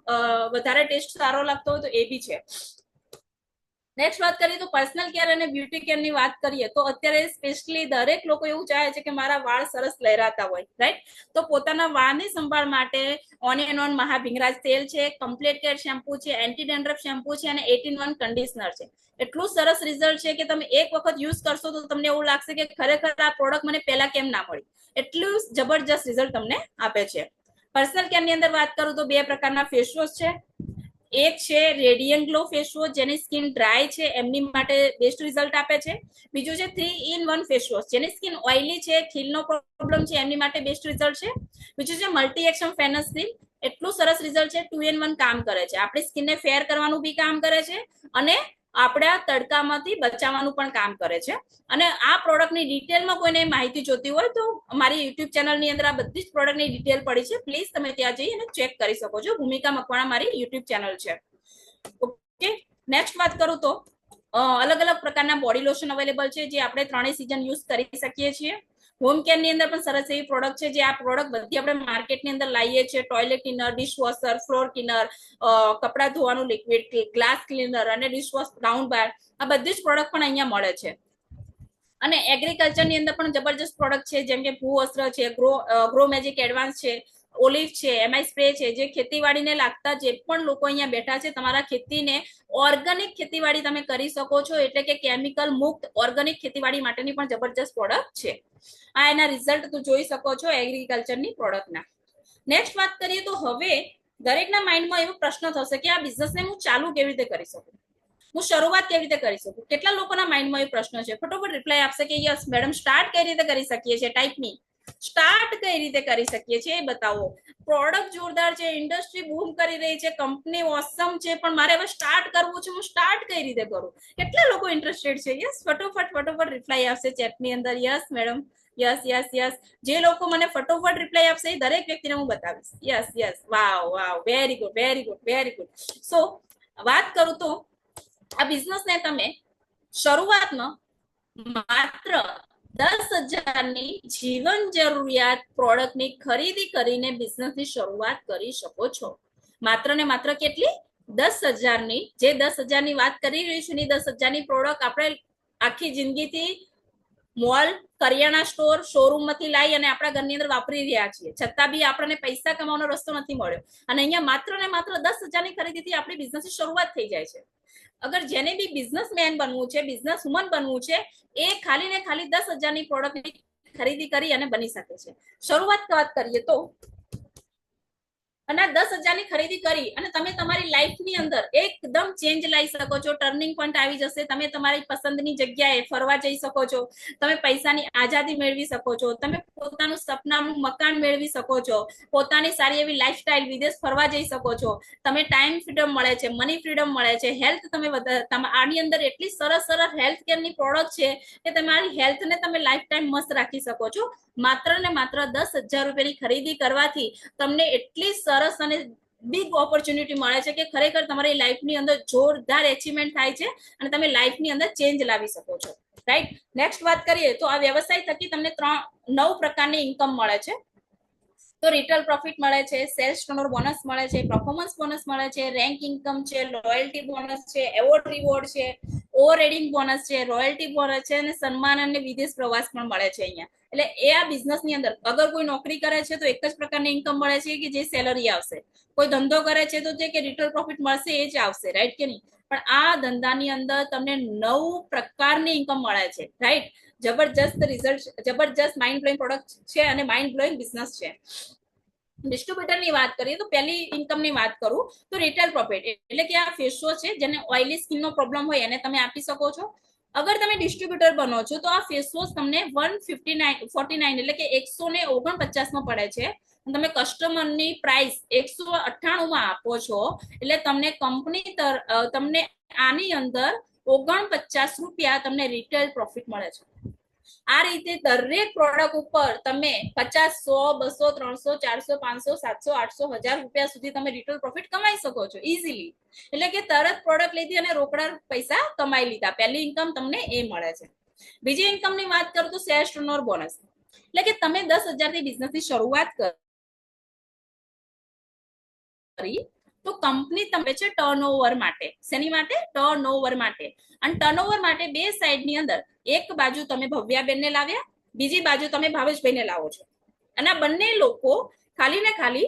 Speaker 1: વધારે ટેસ્ટ સારો લાગતો હોય તો એ બી છે. નેક્સ્ટ વાત કરીએ તો પર્સનલ કેર અને બ્યુટી કેર ની વાત કરીએ તો અત્યારે સ્પેશિયલી દરેક લોકો એવું ચાહે છે કે મારા વાળ સરસ લહેરાતા હોય, રાઈટ? તો પોતાના વાળની સંભાળ માટે ઓન એન્ડ ઓન મહાભિંગરાજ તેલ છે, કમ્પ્લીટ કેર શેમ્પુ છે, એન્ટી ડેન્ડ્રફ શેમ્પુ છે અને 8-in-1 કન્ડિશનર છે. એટલું સરસ રિઝલ્ટ છે કે તમે એક વખત યુઝ કરશો તો તમને એવું લાગશે કે ખરેખર આ પ્રોડક્ટ મને પહેલા કેમ ના મળી. એટલું જબરજસ્ત રિઝલ્ટ તમને આપે છે. પર્સનલ કેર ની અંદર વાત કરું તો 2 પ્રકારના ફેસ વોશ છે. એક છે રેડિયન્ટ ગ્લો ફેસ વોશ, જેની સ્કિન ડ્રાય છે એમની માટે બેસ્ટ રિઝલ્ટ આપે છે. બીજું છે 3-in-1 ફેસ વોશ, જેની સ્કિન ઓઇલી છે, ખીલનો પ્રોબ્લેમ છે એમની માટે બેસ્ટ રિઝલ્ટ છે. બીજું છે મલ્ટી એક્શન ફેનસ ક્રીમ, એટલું સરસ રિઝલ્ટ છે, 2-in-1 કામ કરે છે. આપણી સ્કિનને ફેર કરવાનું બી કામ કરે છે અને આપણા તડકામાંથી બચાવવાનું પણ કામ કરે છે. અને આ પ્રોડક્ટની ડિટેલમાં કોઈને માહિતી જોતી હોય તો મારી યુટ્યુબ ચેનલની અંદર આ બધી જ પ્રોડક્ટની ડિટેલ પડી છે, પ્લીઝ તમે ત્યાં જઈ અને ચેક કરી શકો છો. ભૂમિકા મકવાણા મારી યુટ્યુબ ચેનલ છે. ઓકે, નેક્સ્ટ વાત કરું તો અલગ અલગ પ્રકારના બોડી લોશન અવેલેબલ છે, જે આપણે 3 સીઝન યુઝ કરી શકીએ છીએ. હોમ કેર ની અંદર પણ સરસ એવી પ્રોડક્ટ છે, જે આ પ્રોડક્ટ બધી આપણે માર્કેટની અંદર લાવીએ છીએ. Toilet cleaner, dishwasher, floor cleaner, કપડા ધોવાનું લિક્વિડ, ગ્લાસ ક્લીનર અને ડિશવોશ રાઉન્ડ બાર, આ બધી જ પ્રોડક્ટ પણ અહીંયા મળે છે. અને એગ્રીકલ્ચર ની અંદર પણ જબરજસ્ત પ્રોડક્ટ છે, જેમ કે ભૂવસ્ત્ર છે, ગ્રો મેજિક એડવાન્સ છે, ઓલિવ છે, એમઆઈ સ્પ્રે છે, જે ખેતીવાડીને લાગતા જે પણ લોકો અહીંયા બેઠા છે તમારા ખેતીને ઓર્ગેનિક ખેતીવાડી તમે કરી શકો છો, એટલે કે કેમિકલ મુક્ત ઓર્ગેનિક ખેતીવાડી માટેની પણ જબરજસ્ત પ્રોડક્ટ છે. આ એના રિઝલ્ટ તું જોઈ શકો છો એગ્રીકલ્ચરની પ્રોડક્ટના. નેક્સ્ટ વાત કરીએ તો હવે દરેકના માઇન્ડમાં એવો પ્રશ્ન થશે કે આ બિઝનેસને હું ચાલુ કેવી રીતે કરી શકું, હું શરૂઆત કેવી રીતે કરી શકું. કેટલા લોકોના માઇન્ડમાં એ પ્રશ્ન છે. ફટોફટ રિપ્લાય આપશે કે યસ મેડમ, સ્ટાર્ટ કઈ રીતે કરી શકીએ છીએ, ટાઈપની સ્ટાર્ટ કઈ રીતે કરી શકીએ છીએ એ બતાવો. પ્રોડક્ટ જોરદાર છે, ઇન્ડસ્ટ્રી બૂમ કરી રહી છે, કંપની ઓસમ છે, પણ મારે હવે સ્ટાર્ટ કરવું છે, હું સ્ટાર્ટ કઈ રીતે કરું. કેટલા લોકો ઇન્ટરેસ્ટેડ છે? યસ, ફટોફટ રિપ્લાય આવશે ચેટની અંદર. Yes madam, yes yes yes. જે લોકો મને ફટોફટ રિપ્લાય આપશે એ દરેક વ્યક્તિને હું બતાવીશ. Yes yes, wow wow, very good very good very good. So વાત કરું તો આ બિઝનેસને તમે શરૂઆતમાં માત્ર 10,000ની જીવન જરૂરિયાત પ્રોડક્ટની ખરીદી કરીને બિઝનેસની શરૂઆત કરી શકો છો. માત્ર ને માત્ર કેટલી? 10,000ની જે 10,000ની વાત કરી રહી છું ની 10,000ની પ્રોડક્ટ આપણે આખી જિંદગીથી મોલ, કરિયાણા સ્ટોર, શોરૂમ માંથી લાવી અને આપણા ઘરની અંદર વાપરી રહ્યા છીએ, છતાં બી આપણને પૈસા કમાવાનો રસ્તો નથી મળ્યો. અને અહીંયા માત્ર ને માત્ર 10,000ની ખરીદીથી આપણી બિઝનેસની શરૂઆત થઈ જાય છે. અગર જેને બી બિઝનેસમેન બનવું છે, બિઝનેસ વુમન બનવું છે, એ ખાલી ને ખાલી 10,000ની પ્રોડક્ટની ખરીદી કરી અને બની શકે છે. શરૂઆત વાત કરીએ તો અને 10,000ની ખરીદી કરી અને તમે તમારી લાઈફની અંદર એકદમ ચેન્જ લાવી શકો છો. ટર્નિંગ પોઈન્ટ આવી જશે. તમે તમારી પસંદની જગ્યાએ ફરવા જઈ શકો છો. તમે પૈસાની આઝાદી મેળવી શકો છો. તમે પોતાનું સપનાનું મકાન મેળવી શકો છો. પોતાની સારી એવી લાઈફસ્ટાઈલ, વિદેશ ફરવા જઈ શકો છો. તમે ટાઈમ ફ્રીડમ મળે છે, મની ફ્રીડમ મળે છે, હેલ્થ તમે આની અંદર એટલી સરસ સરસ હેલ્થ કેરની પ્રોડક્ટ છે કે તમારી હેલ્થને તમે લાઈફ ટાઈમ મસ્ત રાખી શકો છો. માત્ર ને માત્ર 10,000 રૂપિયાની ખરીદી કરવાથી તમને એટલી સરસ અને બિગ ઓપોર્ચ્યુનિટી મળે છે કે ખરેખર તમારી લાઈફની અંદર જોરદાર એચીવમેન્ટ થાય છે અને તમે લાઈફની અંદર ચેન્જ લાવી શકો છો. રાઈટ. નેક્સ્ટ વાત કરીએ તો આ વ્યવસાય થકી તમને 9 પ્રકારની ઇન્કમ મળે છે. તો રિટેલ પ્રોફિટ મળે છે, સેલ્સ ટર્નઓવર બોનસ મળે છે, પરફોર્મન્સ બોનસ મળે છે, રેન્ક ઇન્કમ છે, લોયલ્ટી બોનસ છે, એવોર્ડ રિવોર્ડ છે, ઓવર રેડિંગ બોનસ છે, રોયલ્ટી બોનસ છે અને સન્માન અને વિદેશ પ્રવાસ પણ મળે છે અહીંયા. એટલે એ આ બિઝનેસની અંદર અગર કોઈ નોકરી કરે છે તો એક જ પ્રકારની ઇન્કમ મળે છે કે જે સેલરી આવશે. કોઈ ધંધો કરે છે તો જે કે રિટેલ પ્રોફિટ મળશે એ જ આવશે. રાઈટ કે નહીં? પણ આ ધંધાની અંદર તમને 9 પ્રકારની ઇન્કમ મળે છે. રાઈટ. જબરજસ્ત રિઝલ્ટ, જબરજસ્ત માઇન્ડ બ્લોઈંગ પ્રોડક્ટ છે અને માઇન્ડ બ્લોઈંગ બિઝનેસ છે. ડિસ્ટ્રીબ્યુટરની વાત કરીએ તો પહેલી ઇન્કમની વાત કરું તો રિટેલ પ્રોફિટ એટલે કે આ ફેસ વોશ છે જેને ઓઇલી સ્કિનનો પ્રોબ્લેમ હોય એને તમે આપી શકો છો. અગર તમે ડિસ્ટ્રીબ્યુટર બનો છો તો આ ફેસ વોશ તમને 159 એટલે કે 149 માં પડે છે. તમે કસ્ટમરની પ્રાઇસ 198 માં આપો છો એટલે તમને કંપની તમને આની અંદર 49 રૂપિયા તમને રિટેલ પ્રોફિટ મળે છે. આ રીતે દરેક પ્રોડક્ટ ઉપર તમે 50, 100, 200, 300, 400, 500, 700, 800, 1000 રૂપિયા સુધી તમે રિટેલ પ્રોફિટ કમાઈ શકો છો ઇઝીલી. એટલે કે તરત પ્રોડક્ટ લીધી અને રોકડા પૈસા કમાઈ લીધા. પહેલી ઇન્કમ તમને એ મળે છે. બીજી ઇન્કમની વાત કરું તો સેલ્સ ટર્નઓવર બોનસ એટલે કે તમે 10,000 થી બિઝનેસની શરૂઆત કરી તો કંપની તમે છે ટર્નઓવર માટે. શેની માટે? ટર્નઓવર માટે. અને ટર્નઓવર માટે બે સાઈડની અંદર એક બાજુ તમે ભવ્યાબેનને લાવ્યા, બીજી બાજુ તમે ભાવેશભાઈને લાવો છો અને આ બંને લોકો ખાલી ને ખાલી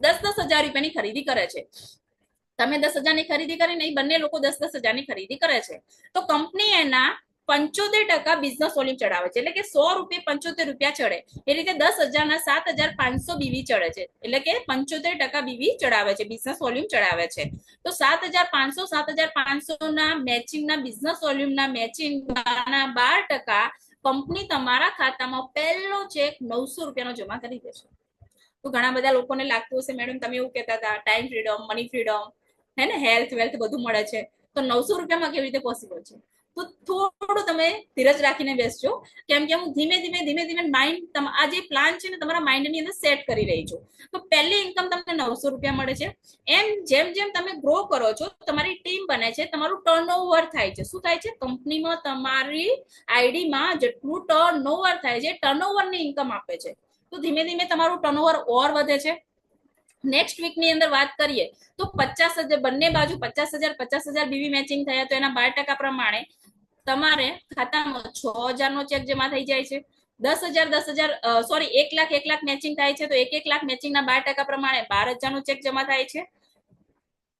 Speaker 1: 10,000 રૂપિયાની ખરીદી કરે છે. તમે 10,000ની ખરીદી કરીને એ બંને લોકો 10,000ની ખરીદી કરે છે તો કંપની એના 75% બિઝનેસ વોલ્યુમ ચડાવે છે. એટલે કે 100 રૂપિયા 75 રૂપિયા ચડે એ રીતે 10,000 ના 7,500 બીવી ચડે છે. એટલે કે 75% બીવી ચડાવે છે, બિઝનેસ વોલ્યુમ ચડાવે છે. તો 7,500 7,500 ના મેચિંગના બિઝનેસ વોલ્યુમના મેચિંગના 12% કંપની તમારા ખાતામાં પહેલો ચેક 900 રૂપિયાનો જમા કરી દેશે. તો ઘણા બધા લોકોને લાગતું હશે મેડમ તમે એવું કહેતા હતા ટાઈમ ફ્રીડમ, મની ફ્રીડમ, હે ને, હેલ્થ વેલ્થ બધું મળે છે તો 900 રૂપિયામાં કેવી રીતે પોસિબલ છે? તો થોડું તમે ધીરજ રાખીને બેસજો કેમ કે હું ધીમે ધીમે માઇન્ડ આ જે પ્લાન છે ને તમારા માઇન્ડની અંદર સેટ કરી રહી છું. તો પહેલી ઇન્કમ તમને 900 રૂપિયા મળે છે. એમ જેમ જેમ તમે ગ્રો કરો છો તમારી ટીમ બને છે, તમારું ટર્નઓવર થાય છે. શું થાય છે? કંપનીમાં તમારી આઈડીમાં જેટલું ટર્નઓવર થાય છે ટર્નઓવરની ઇન્કમ આપે છે. તો ધીમે ધીમે તમારું ટર્નઓવર ઓર વધે છે. નેક્સ્ટ વીકની અંદર વાત કરીએ તો 50,000 બંને બાજુ 50,000 બીવી મેચિંગ થયા તો એના 12% પ્રમાણે તમારે ખાતામાં 6,000 નો ચેક જમા થઈ જાય છે. 10,000 સોરી 1,00,000 મેચિંગ થાય છે તો 1,00,000 મેચિંગના 12% પ્રમાણે 12,000 નો ચેક જમા થાય છે.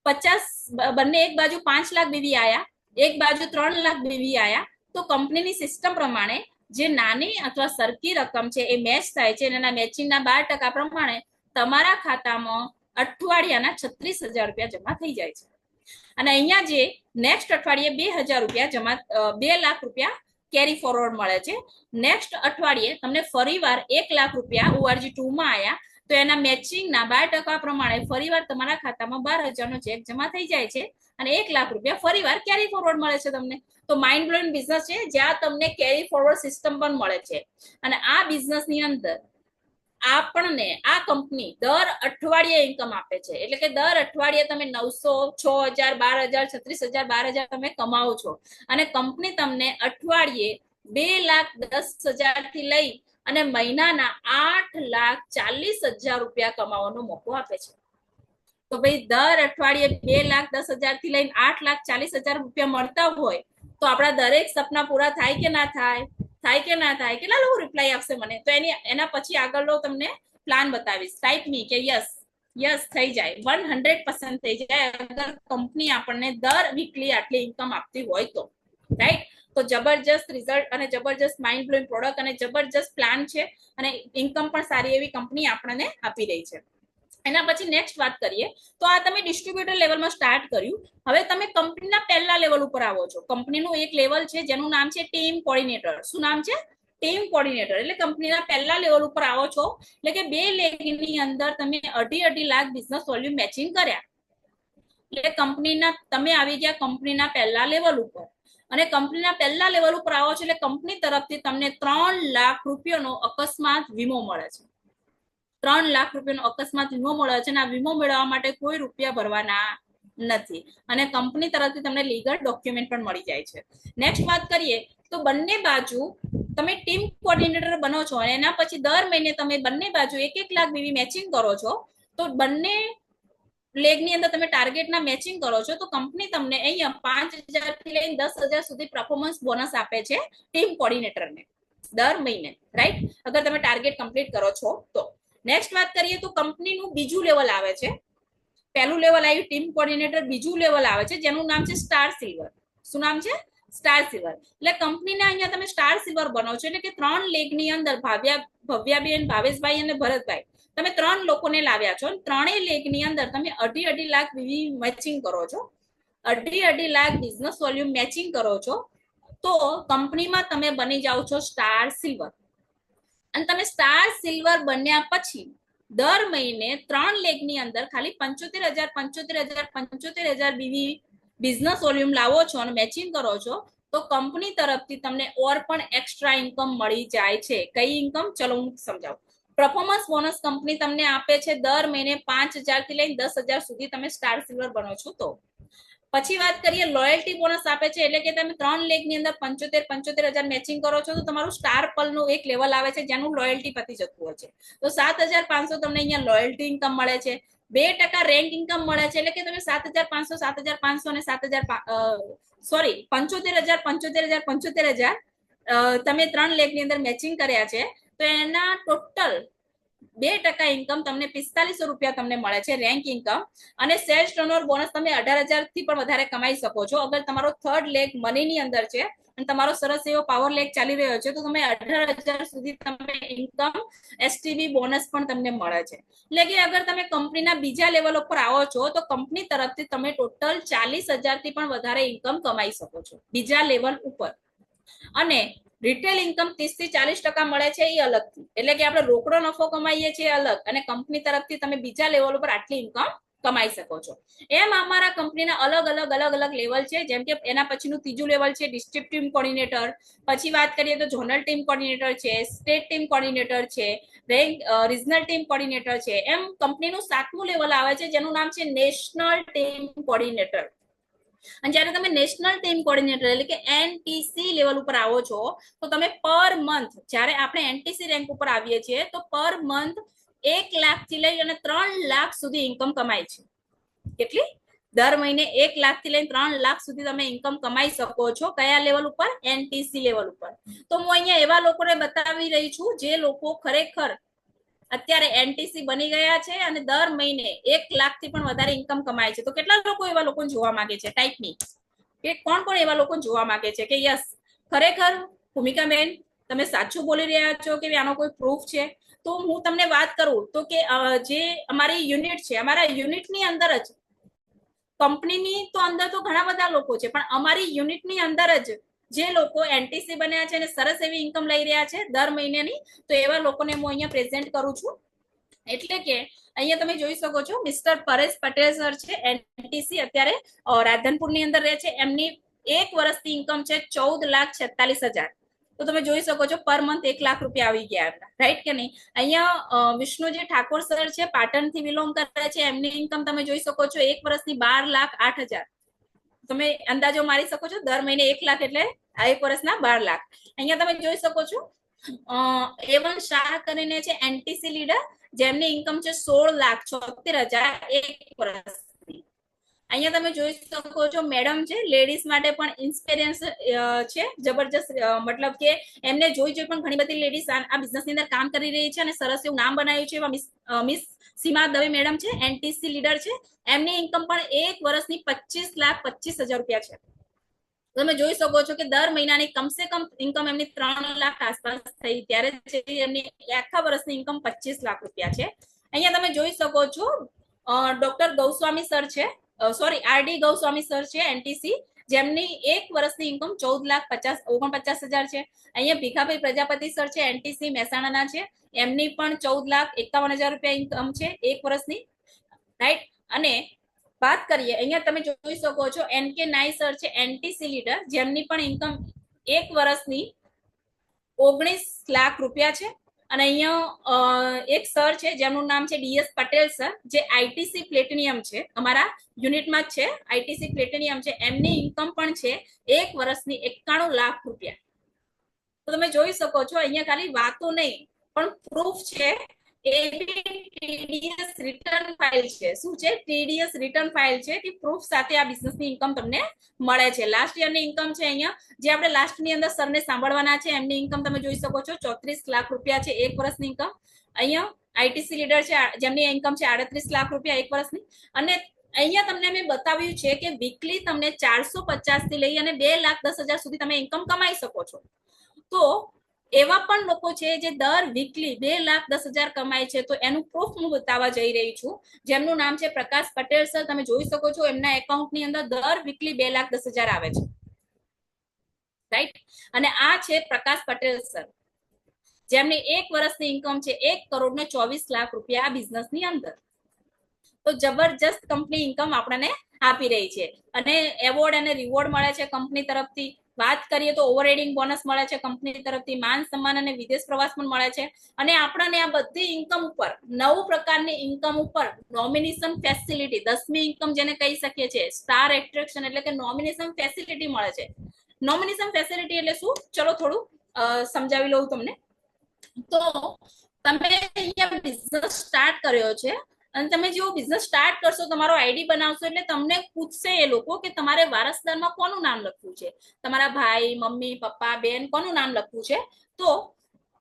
Speaker 1: 50 બંને એક બાજુ 5,00,000 બીવી આયા, એક બાજુ 3,00,000 બીવી આયા તો કંપનીની સિસ્ટમ પ્રમાણે જે નાની અથવા સરખી રકમ છે એ મેચ થાય છે અને એના મેચિંગના 12% પ્રમાણે તમારા ખાતામાં અઠવાડિયાના 36,000 રૂપિયા જમા થઈ જાય છે. અને અહીંયા જે નેક્સ્ટ અઠવાડિયે 2,000 રૂપિયા જમા 2,00,000 રૂપિયા કેરી ફોરવર્ડ મળે છે. નેક્સ્ટ અઠવાડિયે તમને ફરીવાર 1,00,000 રૂપિયા ORG 2 માં આયા તો એના મેચિંગના 12% પ્રમાણે ફરીવાર તમારા ખાતામાં 12,000 નો ચેક જમા થઈ જાય છે અને 1,00,000 રૂપિયા ફરીવાર કેરી ફોરવર્ડ મળે છે તમને. તો માઇન્ડ બ્લોઈંગ બિઝનેસ છે જ્યાં તમને કેરી ફોરવર્ડ સિસ્ટમ પણ મળે છે. અને આ બિઝનેસની અંદર આપણને આ કંપની દર અઠવાડિયે ઇન્કમ આપે છે. એટલે કે દર અઠવાડિયે તમે 900, 6,000, 12,000, 36,000, 12,000 તમે કમાવો છો અને કંપની તમને અઠવાડિયે 2,10,000 થી લઈ અને મહિનાના 8,40,000 રૂપિયા કમાવાનો મોકો આપે છે. તો ભાઈ દર અઠવાડિયે 2,10,000 થી લઈને 8,40,000 રૂપિયા મળતા હોય તો આપણા દરેક સપના પૂરા થાય કે ના થાય? થાય કે ના થાય? કેટલા લોકો રિપ્લાય આપશે મને? તો એના પછી આગળનો તમને પ્લાન બતાવીશ. ટાઈપ મી કે યસ થઈ જાય, 100% થઈ જાય અગર કંપની આપણને દર વીકલી આટલી ઇન્કમ આપતી હોય તો, રાઈટ? તો જબરજસ્ત રિઝલ્ટ અને જબરજસ્ત માઇન્ડ બ્લોઈંગ પ્રોડક્ટ અને જબરજસ્ત પ્લાન છે અને ઇન્કમ પણ સારી એવી કંપની આપણને આપી રહી છે. એના પછી નેક્સ્ટ વાત કરીએ તો આ તમે ડિસ્ટ્રીબ્યુટર લેવલમાં સ્ટાર્ટ કર્યું. હવે તમે કંપનીના પહેલા લેવલ ઉપર આવો છો. કંપનીનું એક લેવલ છે જેનું નામ છે ટીમ કોર્ડિનેટર. શું નામ છે? Team coordinator. એટલે કંપનીના પહેલા લેવલ ઉપર આવો છો એટલે કે 2 લેગની અંદર તમે 2.5 લાખ બિઝનેસ વોલ્યુમ મેચિંગ કર્યા એટલે કંપનીના તમે આવી ગયા કંપનીના પહેલા લેવલ ઉપર. અને કંપનીના પહેલા લેવલ ઉપર આવો છો એટલે કંપની તરફથી તમને 3 લાખ રૂપિયાનો અકસ્માત વીમો મળે છે. 3 લાખ રૂપિયાનો અકસ્માત વીમો મળે છે અને આ વીમો મેળવવા માટે કોઈ રૂપિયા ભરવાના નથી અને કંપની તરફથી તમને લીગલ ડોક્યુમેન્ટ પણ મળી જાય છે. નેક્સ્ટ વાત કરીએ તો બંને બાજુ તમે ટીમ કોર્ડિનેટર બનો છો અને એના પછી દર મહિને તમે બંને બાજુ 1-1 લાખ બીવી મેચિંગ કરો છો. તો બંને લેગની અંદર તમે ટાર્ગેટના મેચિંગ કરો છો તો કંપની તમને અહીંયા 5,000 થી લઈને 10,000 સુધી પરફોર્મન્સ બોનસ આપે છે ટીમ કોર્ડિનેટરને દર મહિને, રાઈટ? અગર તમે ટાર્ગેટ કમ્પ્લીટ કરો છો તો. નેક્સ્ટ વાત કરીએ તો કંપનીનું બીજું લેવલ આવે છે. પહેલું લેવલ આવ્યું ટીમ કોર્ડિનેટર, બીજું લેવલ આવે છે જેનું નામ છે સ્ટાર સિલ્વર. શું નામ છે? Star silver. એટલે કંપનીના અહીંયા તમે સ્ટાર સિલ્વર બનો છો એટલે કે 3 લેગની અંદર ભવ્યાબેન, ભાવેશભાઈ અને ભરતભાઈ તમે 3 લોકોને લાવ્યા છો. ત્રણેય લેગની અંદર તમે 2.5 લાખ મેચિંગ કરો છો, 2.5 લાખ બિઝનેસ વોલ્યુમ મેચિંગ કરો છો તો કંપનીમાં તમે બની જાઓ છો સ્ટાર સિલ્વર. અને તમે સ્ટાર સિલ્વર બન્યા પછી દર મહિને 3 લેગની અંદર ખાલી 75,000 બીવી બિઝનેસ વોલ્યુમ લાવો છો અને મેચિંગ કરો છો તો કંપની તરફથી તમને ઓર પણ એક્સ્ટ્રા ઇન્કમ મળી જાય છે. કઈ ઇન્કમ? ચલો હું સમજાવું. પરફોર્મન્સ બોનસ કંપની તમને આપે છે દર મહિને 5,000 થી લઈને 10,000 સુધી તમે સ્ટાર સિલ્વર બનો છો તો. પછી વાત કરીએ લોયલ્ટી બોનસ આપે છે એટલે કે તમે 3 લેગની અંદર 75,000 મેચિંગ કરો છો તો તમારું સ્ટાર પલનું એક લેવલ આવે છે જેનું લોયલ્ટી પતી જતું હોય છે. તો 7,500 તમને અહીંયા લોયલ્ટી ઇન્કમ મળે છે. 2% રેન્ક ઇન્કમ મળે છે એટલે કે તમે 7,500, 7,500 અને 75,000 તમે 3 લેગની અંદર મેચિંગ કર્યા છે તો એના ટોટલ 2% ઇન્કમ તમને 4500 રૂપિયા તમને મળે છે રેન્ક ઇન્કમ. અને સેલ્સ ટર્નઓવર બોનસ તમે 18,000 થી પણ વધારે કમાઈ શકો છો અગર તમારો થર્ડ લેગ મનીની અંદર છે અને તમારો સરસ એવો પાવર લેગ ચાલી રહ્યો છે તો તમે 18,000 સુધી તમે ઇન્કમ એસટીબી બોનસ પણ તમને મળે છે. એટલે કે અગર તમે કંપનીના બીજા લેવલ ઉપર આવો છો તો કંપની તરફથી તમે ટોટલ 40,000 થી પણ વધારે ઇન્કમ કમાઈ શકો છો બીજા લેવલ ઉપર. અને રિટેલ ઇન્કમ 30 થી 40% મળે છે એ અલગથી. એટલે કે આપણે રોકડો નફો કમાઈએ છીએ અલગ અને કંપની તરફથી તમે બીજા લેવલ ઉપર આટલી ઇન્કમ કમાઈ શકો છો. એમ અમારા કંપનીના અલગ અલગ લેવલ છે. જેમ કે એના પછીનું ત્રીજું લેવલ છે ડિસ્ટ્રિક્ટ ટીમ કોર્ડિનેટર. પછી વાત કરીએ તો ઝોનલ ટીમ કોર્ડિનેટર છે, સ્ટેટ ટીમ કોર્ડિનેટર છે, રિજનલ ટીમ કોર્ડિનેટર છે. એમ કંપનીનું 7મું લેવલ આવે છે જેનું નામ છે નેશનલ ટીમ કોર્ડિનેટર. અને જ્યારે તમે નેશનલ ટીમ કોર્ડિનેટર એટલે કે એનટીસી લેવલ ઉપર આવો છો તો તમે પર મંથ, જ્યારે આપણે એનટીસી રેન્ક ઉપર આવીએ છીએ તો પર મંથ 1 લાખ થી લઈ અને 3 લાખ સુધી ઇન્કમ કમાય છે. કેટલી? દર મહિને 1 લાખ થી લઈને 3 લાખ સુધી તમે ઇન્કમ કમાઈ શકો છો. કયા લેવલ ઉપર? એનટીસી લેવલ ઉપર. તો હું અહીંયા એવા લોકોને બતાવી રહી છું જે લોકો ખરેખર અત્યારે એનટીસી બની ગયા છે અને દર મહિને 1 લાખ થી પણ વધારે ઇન્કમ કમાય છે. તો કેટલા લોકો એવા લોકો જોવા માંગે છે? ટાઈપ મી કે કોણ કોણ એવા લોકો જોવા માંગે છે કે યસ ખરેખર ભૂમિકાબેન તમે સાચું બોલી રહ્યા છો કે આનો કોઈ પ્રૂફ છે? તો હું તમને વાત કરું તો કે જે અમારી યુનિટ છે, અમારા યુનિટની અંદર જ કંપનીની તો અંદર તો ઘણા બધા લોકો છે પણ અમારી યુનિટની અંદર જ જે લોકો એનટીસી બન્યા છે અને સરસ એવી ઇન્કમ લઈ રહ્યા છે દર મહિનેની, તો એવા લોકોને હું અહીંયા પ્રેઝન્ટ કરું છું. એટલે કે અહીંયા તમે જોઈ શકો છો મિસ્ટર પરેશ પટેલ સર છે, એનટીસી અત્યારે રાધનપુરની અંદર રહે છે. એમની 1 વર્ષની ઇન્કમ છે 14,46,000. તો તમે જોઈ શકો છો પર મંથ 1 લાખ રૂપિયા આવી ગયા હતા, રાઈટ કે નહીં? અહીંયા વિષ્ણુજી ઠાકોર સર છે, પાટણથી બિલોંગ કરે છે. એમની ઇન્કમ તમે જોઈ શકો છો 1 વર્ષની 12,08,000. તમે અંદાજો મારી શકો છો દર મહિને 1 લાખ એટલે 1 વર્ષના 12 લાખ. અહીંયા તમે જોઈ શકો છો A1 શાહ કરીને છે એનટીસી લીડર. જેમની ઇન્કમ છે 16,76,000 એક વર્ષની. અહીંયા તમે જોઈ શકો છો મેડમ છે, લેડીઝ માટે પણ ઇન્સ્પિરેશન છે જબરજસ્ત, મતલબ કે એમને જોઈ પણ ઘણી બધી લેડીઝ આ બિઝનેસની અંદર કામ કરી રહી છે અને સરસ એવું નામ બનાવ્યું છે. એવા મિસ સીમા દવે મેડમ છે, એનટીસી લીડર છે. એમની ઇન્કમ પણ એક વર્ષની 25,25,000 રૂપિયા છે. તમે જોઈ શકો છો કે દર મહિનાની કમસે કમ ઇન્કમ એમની 3 લાખ આસપાસ થઈ, ત્યારે એમની આખા વર્ષની ઇન્કમ 25 લાખ રૂપિયા છે. અહીંયા તમે જોઈ શકો છો ડોક્ટર ગૌસ્વામી સર છે, સોરી આરડી ગૌસ્વામી સર છે એનટીસી, જેમની એક વર્ષની ઇન્કમ 14,49,000 છે. અહીંયા ભીખાભાઈ પ્રજાપતિ સર છે, એનટીસી મહેસાણાના છે. એમની પણ 14,51,000 રૂપિયા ઇન્કમ છે એક વર્ષની, રાઈટ. અને વાત કરીએ, અહીંયા તમે જોઈ શકો છો એનકે નાઈ સર છે, એનટીસી લીડર, જેમની પણ ઇન્કમ એક વર્ષની 19 લાખ રૂપિયા છે. અને અહીંયા એક સર છે જેમનું નામ છે ડીએસ પટેલ સર, જે આઈટીસી પ્લેટિનિયમ છે, અમારા યુનિટમાં જ છે આઈટીસી પ્લેટિનિયમ છે. એમની ઇન્કમ પણ છે એક વર્ષની 91 લાખ રૂપિયા. તો તમે જોઈ શકો છો અહીંયા ખાલી વાતો નહીં પણ પ્રૂફ છે. ટીડીએસ રિટર્ન ફાઇલ છે. શું છે? ટીડીએસ રિટર્ન ફાઇલ છે કે પ્રૂફ સાથે આ બિઝનેસની ઇન્કમ તમને મળે છે. લાસ્ટ યરની ઇન્કમ છે અહીંયા, જે આપણે લાસ્ટની અંદર સરને સાંભળવાના છે. એમની ઇન્કમ તમે જોઈ શકો છો 34 લાખ રૂપિયા છે એક વર્ષની ઇન્કમ. અહીંયા આઈટીસી લીડર છે, જેમની ઇન્કમ છે 38 લાખ રૂપિયા એક વર્ષની. અને અહીંયા તમને મેં બતાવ્યું છે કે વીકલી તમને 450 થી લઈ અને 2,10,000 સુધી તમે ઇન્કમ કમાઈ શકો છો. તો એવા પણ લોકો છે જે દર વીકલી 2,10,000 કમાય છે. તો એનું પ્રૂફ હું બતાવવા જઈ રહી છું, જેમનું નામ છે પ્રકાશ પટેલ સર. તમે જોઈ શકો છો એમના એકાઉન્ટની અંદર દર વીકલી 2,10,000 આવે છે, રાઈટ. અને આ છે પ્રકાશ પટેલ સર, જેમની એક વર્ષની ઇન્કમ છે 1,24 લાખ રૂપિયા આ બિઝનેસની અંદર. તો જબરજસ્ત કંપની ઇન્કમ આપણને આપી રહી છે. અને એવોર્ડ અને રિવોર્ડ મળે છે કંપની તરફથી. વાત કરીએ તો ઓવરહેડિંગ બોનસ મળે છે કંપની તરફથી, માન સન્માન અને વિદેશ પ્રવાસ પણ મળે છે. અને આપણને આ બધી ઇન્કમ ઉપર 9 પ્રકારની ઇન્કમ ઉપર નોમિનેશન ફેસિલિટી, 10મી ઇન્કમ જેને કહી શકીએ છીએ, સ્ટાર એટ્રેક્શન એટલે કે નોમિનેશન ફેસિલિટી મળે છે. નોમિનેશન ફેસિલિટી એટલે શું? ચલો થોડું સમજાવી લઉં તમને. તો તમે અહીંયા બિઝનેસ સ્ટાર્ટ કર્યો છે અને તમે જેવો બિઝનેસ સ્ટાર્ટ કરશો, તમારો આઈડી બનાવશો, એટલે તમને પૂછશે એ લોકો કે તમારે વારસદારમાં કોનું નામ લખવું છે, તમારા ભાઈ, મમ્મી, પપ્પા, બેન, કોનું નામ લખવું છે. તો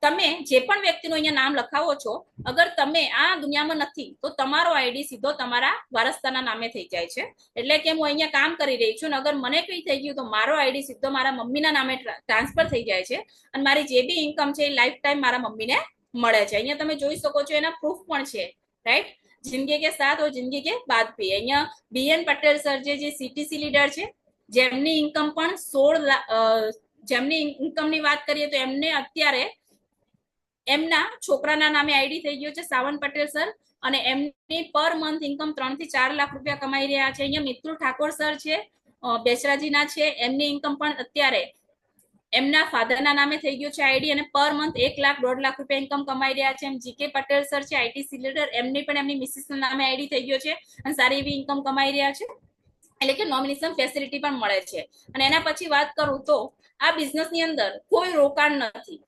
Speaker 1: તમે જે પણ વ્યક્તિનું અહીંયા નામ લખાવો છો, અગર તમે આ દુનિયામાં નથી તો તમારો આઈડી સીધો તમારા વારસદારના નામે થઈ જાય છે. એટલે કે હું અહીંયા કામ કરી રહી છું અને અગર મને કઈ થઈ ગયું તો મારો આઈડી સીધો મારા મમ્મીના નામે ટ્રાન્સફર થઈ જાય છે અને મારી જે બી ઇન્કમ છે એ લાઈફ ટાઈમ મારા મમ્મીને મળે છે. અહીંયા તમે જોઈ શકો છો એના પ્રૂફ પણ છે, રાઈટ. જિંદગી કે સાથ और જિંદગી કે બાદ भी. અહીંયા બીએન પટેલ સર જે સીટીસી લીડર છે, જેમની ઇન્કમ પણ 16 જેમની ઇન્કમની વાત કરીએ તો એમને અત્યારે એમના છોકરાના નામે આઈડી થઈ ગયો છે સાવન પટેલ સર, અને એમની પર મંથ ઇન્કમ 3 થી 4 લાખ રૂપિયા કમાઈ રહ્યા છે. અહીંયા મિત્રુલ ઠાકોર સર છે, બેસરાજીના છે, એમની ઇન્કમ પણ અત્યારે એમના ફાધરના નામે થઈ ગયું છે આઈડી, અને પર મંથ 1 લાખ 1.5 લાખ રૂપિયા ઇન્કમ કમાઈ રહ્યા છે. એમ જીકે પટેલ સર છે, આઈટીસી લીડર, એમની પણ એમની મિસિસના નામે આઈડી થઈ ગયો છે અને સારી એવી ઇન્કમ કમાઈ રહ્યા છે. એટલે કે નોમિનેશન ફેસિલિટી પણ મળે છે. અને એના પછી વાત કરું તો આ બિઝનેસની અંદર કોઈ રોકાણ નથી,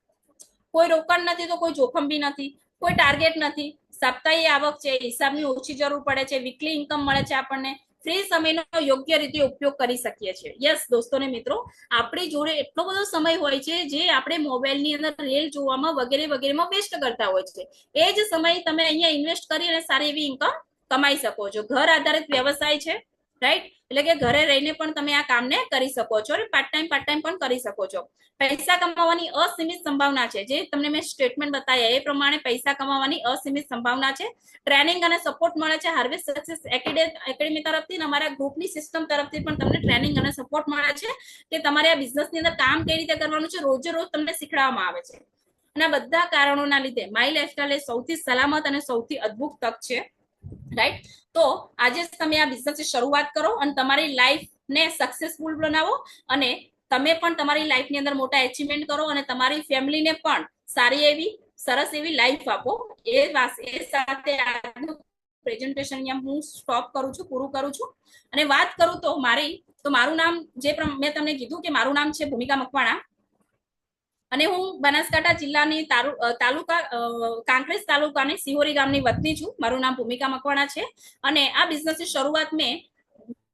Speaker 1: કોઈ રોકાણ નથી તો કોઈ જોખમ બી નથી, કોઈ ટાર્ગેટ નથી, સાપ્તાહિક આવક છે, હિસાબની ઓછી જરૂર પડે છે, વીકલી ઇન્કમ મળે છે. આપણને ફ્રી સમયનો યોગ્ય રીતે ઉપયોગ કરી શકીએ છીએ. યસ દોસ્તો ને મિત્રો, આપણી જોડે એટલો બધો સમય હોય છે જે આપણે મોબાઈલની અંદર રીલ જોવામાં વગેરે વગેરેમાં વેસ્ટ કરતા હોય છે. એ જ સમય તમે અહીંયા ઇન્વેસ્ટ કરી અને સારી એવી ઇન્કમ કમાઈ શકો છો. ઘર આધારિત વ્યવસાય છે, રાઈટ. એટલે કે ઘરે રહીને પણ તમે આ કામને કરી શકો છો અને પાર્ટ ટાઈમ પણ કરી શકો છો. પૈસા કમાવાની અસીમિત સંભાવના છે. જે તમને મેં સ્ટેટમેન્ટ બતાવ્યા એ પ્રમાણે પૈસા કમાવાની અસીમિત સંભાવના છે. ટ્રેનિંગ અને સપોર્ટ મળે છે હાર્વેસ્ટ સક્સેસ એકેડેમી તરફથી, અમારા ગ્રુપની સિસ્ટમ તરફથી પણ તમને ટ્રેનિંગ અને સપોર્ટ મળે છે કે તમારે આ બિઝનેસની અંદર કામ કઈ રીતે કરવાનું છે, રોજે રોજ તમને શીખવાડવામાં આવે છે. અને આ બધા કારણોના લીધે માય લાઈફસ્ટાઈલ એ સૌથી સલામત અને સૌથી અદ્ભુત તક છે, રાઈટ. તો આજે તમે આ બિઝનેસની શરૂઆત કરો અને તમારી લાઈફને સક્સેસફુલ બનાવો અને તમે પણ તમારી લાઈફની અંદર મોટા એચિવમેન્ટ કરો અને તમારી ફેમિલીને પણ સારી એવી સરસ એવી લાઈફ આપો. એ સાથે આજનું પ્રેઝન્ટેશન અહીંયા હું સ્ટોપ કરું છું, પૂરું કરું છું. અને વાત કરું તો મારું નામ, જે મેં તમને કીધું કે મારું નામ છે ભૂમિકા મકવાણા. અને હું બનાસકાંઠા જિલ્લાની તાલુકા કાંકરેજ તાલુકાની સિહોરી ગામની વતની છું. મારું નામ ભૂમિકા મકવાણા છે અને આ બિઝનેસની શરૂઆત મેં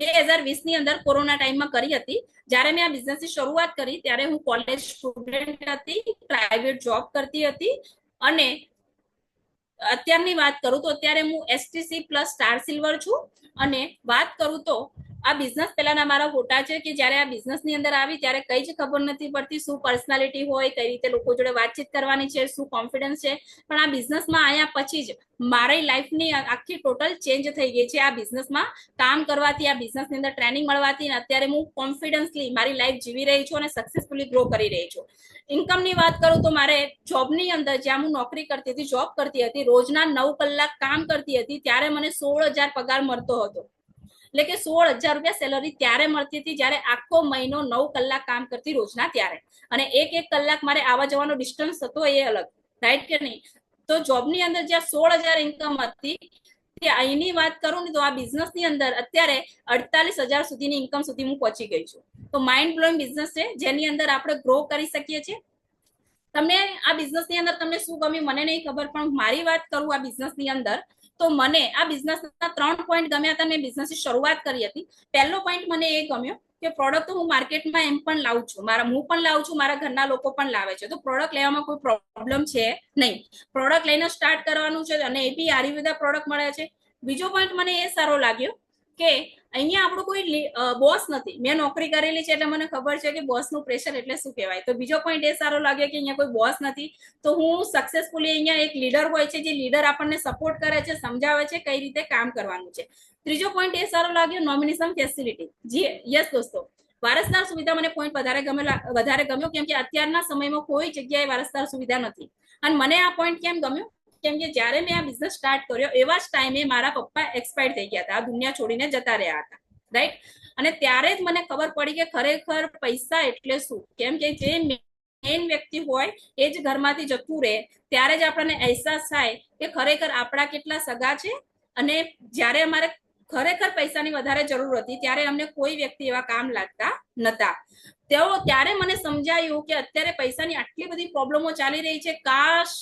Speaker 1: 2020 ની અંદર કોરોના ટાઈમમાં કરી હતી. જ્યારે મેં આ બિઝનેસની શરૂઆત કરી ત્યારે હું કોલેજ સ્ટુડન્ટ હતી, પ્રાઇવેટ જોબ કરતી હતી અને અત્યારની વાત કરું તો અત્યારે હું એસટીસી પ્લસ સ્ટાર સિલ્વર છું. અને વાત કરું તો આ બિઝનેસ પહેલાના મારા ફોટા છે કે જ્યારે આ બિઝનેસ ની અંદર આવી ત્યારે કઈ જ ખબર નથી પડતી શું પર્સનાલિટી હોય, કઈ રીતે લોકો જોડે વાતચીત કરવાની છે, શું કોન્ફિડન્સ છે. પણ આ બિઝનેસમાં આવ્યા પછી જ મારી લાઈફની આખી ટોટલ ચેન્જ થઈ ગઈ છે. આ બિઝનેસમાં કામ કરવાથી, આ બિઝનેસની અંદર ટ્રેનિંગ મળવાથી અત્યારે હું કોન્ફિડન્સલી મારી લાઈફ જીવી રહી છું અને સક્સેસફુલી ગ્રો કરી રહી છું. ઇન્કમની વાત કરું તો મારે જોબની અંદર જ્યાં હું નોકરી કરતી હતી, જોબ કરતી હતી, રોજના 9 કલાક કામ કરતી હતી ત્યારે મને 16,000 પગાર મળતો હતો. એટલે કે 16,000 રૂપિયા સેલરી ત્યારે મળતી હતી જ્યારે આખો મહિનો 9 કલાક કામ કરતી રોજના ત્યારે. અને એક કલાક મારે આવવા જવાનો ડિસ્ટન્સ હતો એ અલગ, રાઈટ કે નહીં? તો જોબની અંદર જ્યાં 16,000 ઇન્કમ હતી અહીંની વાત કરું ને તો આ બિઝનેસ ની અંદર અત્યારે 48,000 સુધીની ઇન્કમ સુધી હું પહોંચી ગઈ છું. તો માઇન્ડ બ્લોઈંગ બિઝનેસ છે જેની અંદર આપણે ગ્રો કરી શકીએ છીએ. તમને આ બિઝનેસ ની અંદર તમને શું ગમ્યું મને નહીં ખબર, પણ મારી વાત કરું આ બિઝનેસ ની અંદર તો મને આ બિઝનેસના 3 પોઈન્ટ ગમ્યા હતા. મેં બિઝનેસની શરૂઆત કરી હતી. પહેલો પોઈન્ટ મને એ ગમ્યો કે પ્રોડક્ટ હું માર્કેટમાં એમ પણ લાવું છું, હું પણ લાવું છું, મારા ઘરના લોકો પણ લાવે છે, તો પ્રોડક્ટ લેવામાં કોઈ પ્રોબ્લેમ છે નહીં. પ્રોડક્ટ લઈને સ્ટાર્ટ કરવાનું છે અને એ બી આયુર્વેદા પ્રોડક્ટ મળે છે. બીજો પોઈન્ટ મને એ સારો લાગ્યો કે અહીંયા આપણું કોઈ બોસ નથી. મેં નોકરી કરેલી છે એટલે મને ખબર છે કે બોસનું પ્રેશર એટલે શું કહેવાય. તો બીજો પોઈન્ટ એ સારો લાગ્યો કે અહીંયા કોઈ બોસ નથી. તો હું સક્સેસફુલી અહીંયા એક લીડર હોય છે જે લીડર આપણને સપોર્ટ કરે છે, સમજાવે છે કઈ રીતે કામ કરવાનું છે. ત્રીજો પોઈન્ટ એ સારો લાગ્યો નોમિનેશન ફેસિલિટી. જી યસ દોસ્તો, વારસદાર સુવિધા મને પોઈન્ટ વધારે ગમ્યો કેમ કે અત્યારના સમયમાં કોઈ જગ્યાએ વારસદાર સુવિધા નથી. અને મને આ પોઈન્ટ કેમ ગમ્યો કેમ કે જ્યારે મેં આ બિઝનેસ સ્ટાર્ટ કર્યો એવા જ ટાઈમે મારા પપ્પા એક્સપાયર થઈ ગયા હતા, આ દુનિયા છોડીને જતા રહ્યા હતા, રાઈટ? અને ત્યારે જ મને ખબર પડી કે ખરેખર પૈસા એટલે શું. કેમ કે જે મેઇન વ્યક્તિ હોય એ જ ઘરમાંથી જતું રહે ત્યારે જ આપણને અહેસાસ થાય કે ખરેખર આપણા કેટલા સગા છે. અને જ્યારે અમારે ખરેખર પૈસાની વધારે જરૂર હતી ત્યારે અમને કોઈ વ્યક્તિ એવા કામ લાગતા નતા. ત્યારે મને સમજાયું કે અત્યારે પૈસાની આટલી બધી પ્રોબ્લેમો ચાલી રહી છે. કાશ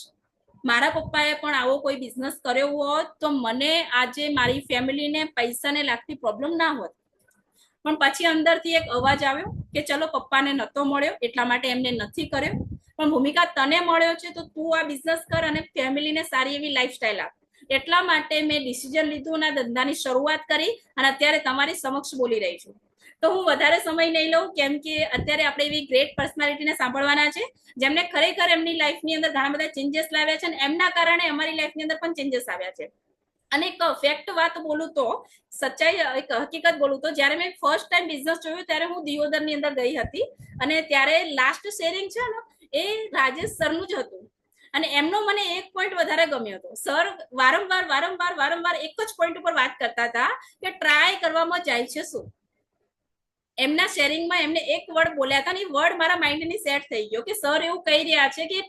Speaker 1: મારા પપ્પાએ પણ આવો કોઈ બિઝનેસ કર્યો હોત તો મને આજે મારી ફેમિલીને પૈસાને લાગતી પ્રોબ્લેમ ના હોત. પણ પછી અંદરથી એક અવાજ આવ્યો કે ચલો પપ્પાને નતો મળ્યો એટલા માટે એમને નથી કર્યો, પણ ભૂમિકા તને મળ્યો છે તો તું આ બિઝનેસ કર અને ફેમિલીને સારી એવી લાઈફસ્ટાઈલ આપ. એટલા માટે મેં ડિસિઝન લીધું અને ધંધાની શરૂઆત કરી અને અત્યારે તમારી સમક્ષ બોલી રહી છું. તો હું વધારે સમય નહીં લઉં કેમ કે અત્યારે આપણે એવી ગ્રેટ પર્સનાલિટીને સાંભળવાના છે જેમને ખરેખર એમની લાઈફની અંદર ઘણા બધા ચેન્જીસ લાવ્યા છે અને એમના કારણે અમારી લાઈફની અંદર પણ ચેન્જીસ આવ્યા છે. અને એક ફેક્ટ વાત બોલું તો, સચ્ચાઈ એક હકીકત બોલું તો, જ્યારે મેં ફર્સ્ટ ટાઈમ બિઝનેસ જોયું ત્યારે હું દિયોદર ની અંદર ગઈ હતી અને ત્યારે લાસ્ટ શેરિંગ છે ને એ રાજેશ સરનું જ હતું. અને એમનો મને એક પોઈન્ટ વધારે ગમ્યો હતો. સર વારંવાર એક જ પોઈન્ટ ઉપર વાત કરતા હતા કે ટ્રાય કરવામાં જાય છે શું. એમના શેરિંગમાં એમને એક વર્ડ બોલ્યા હતા અને એ વર્ડ મારા માઇન્ડની સેટ થઈ ગયો કે સર એવું કહી રહ્યા છે કે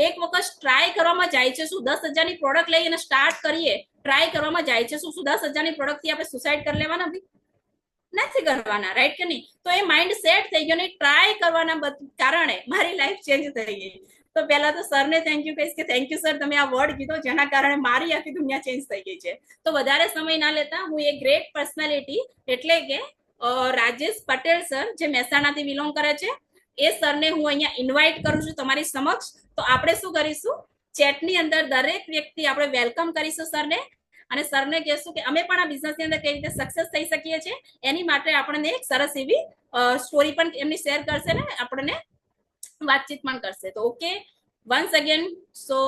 Speaker 1: એક વખત ટ્રાય કરવામાં જાય છે શું. 10,000 ની પ્રોડક્ટ લઈ અને સ્ટાર્ટ કરીએ, ટ્રાય કરવામાં જાય છે શું. 10,000 ની પ્રોડક્ટ થી આપણે સુસાઇડ કરી લેવાના નથી કરવાના, રાઈટ કે નહીં? તો એ માઇન્ડ સેટ થઈ ગયો ને ટ્રાય કરવાના કારણે મારી લાઈફ ચેન્જ થઈ ગઈ. તો પહેલા તો સરને થેન્ક યુ કહીશ કે થેન્ક યુ સર, તમે આ વર્ડ કીધો જેના કારણે મારી આખી દુનિયા ચેન્જ થઈ ગઈ છે. તો વધારે સમય ના લેતા હું એ ગ્રેટ પર્સનાલિટી એટલે કે રાજેશ પટેલ સર જે મહેસાણાથી બિલોંગ કરે છે એ સરને હું અહીંયા ઇન્વાઇટ કરું છું તમારી સમક્ષ. તો આપણે શું કરીશું, ચેટની અંદર દરેક વ્યક્તિ આપણે વેલકમ કરીશું સરને અને સરને કહેશું કે અમે પણ આ બિઝનેસની અંદર કઈ રીતે સક્સેસ થઈ શકીએ છીએ. એની માટે આપણને એક સરસ એવી સ્ટોરી પણ એમની શેર કરશે ને આપણને વાતચીત પણ કરશે. તો ઓકે, વન્સ અગેન સો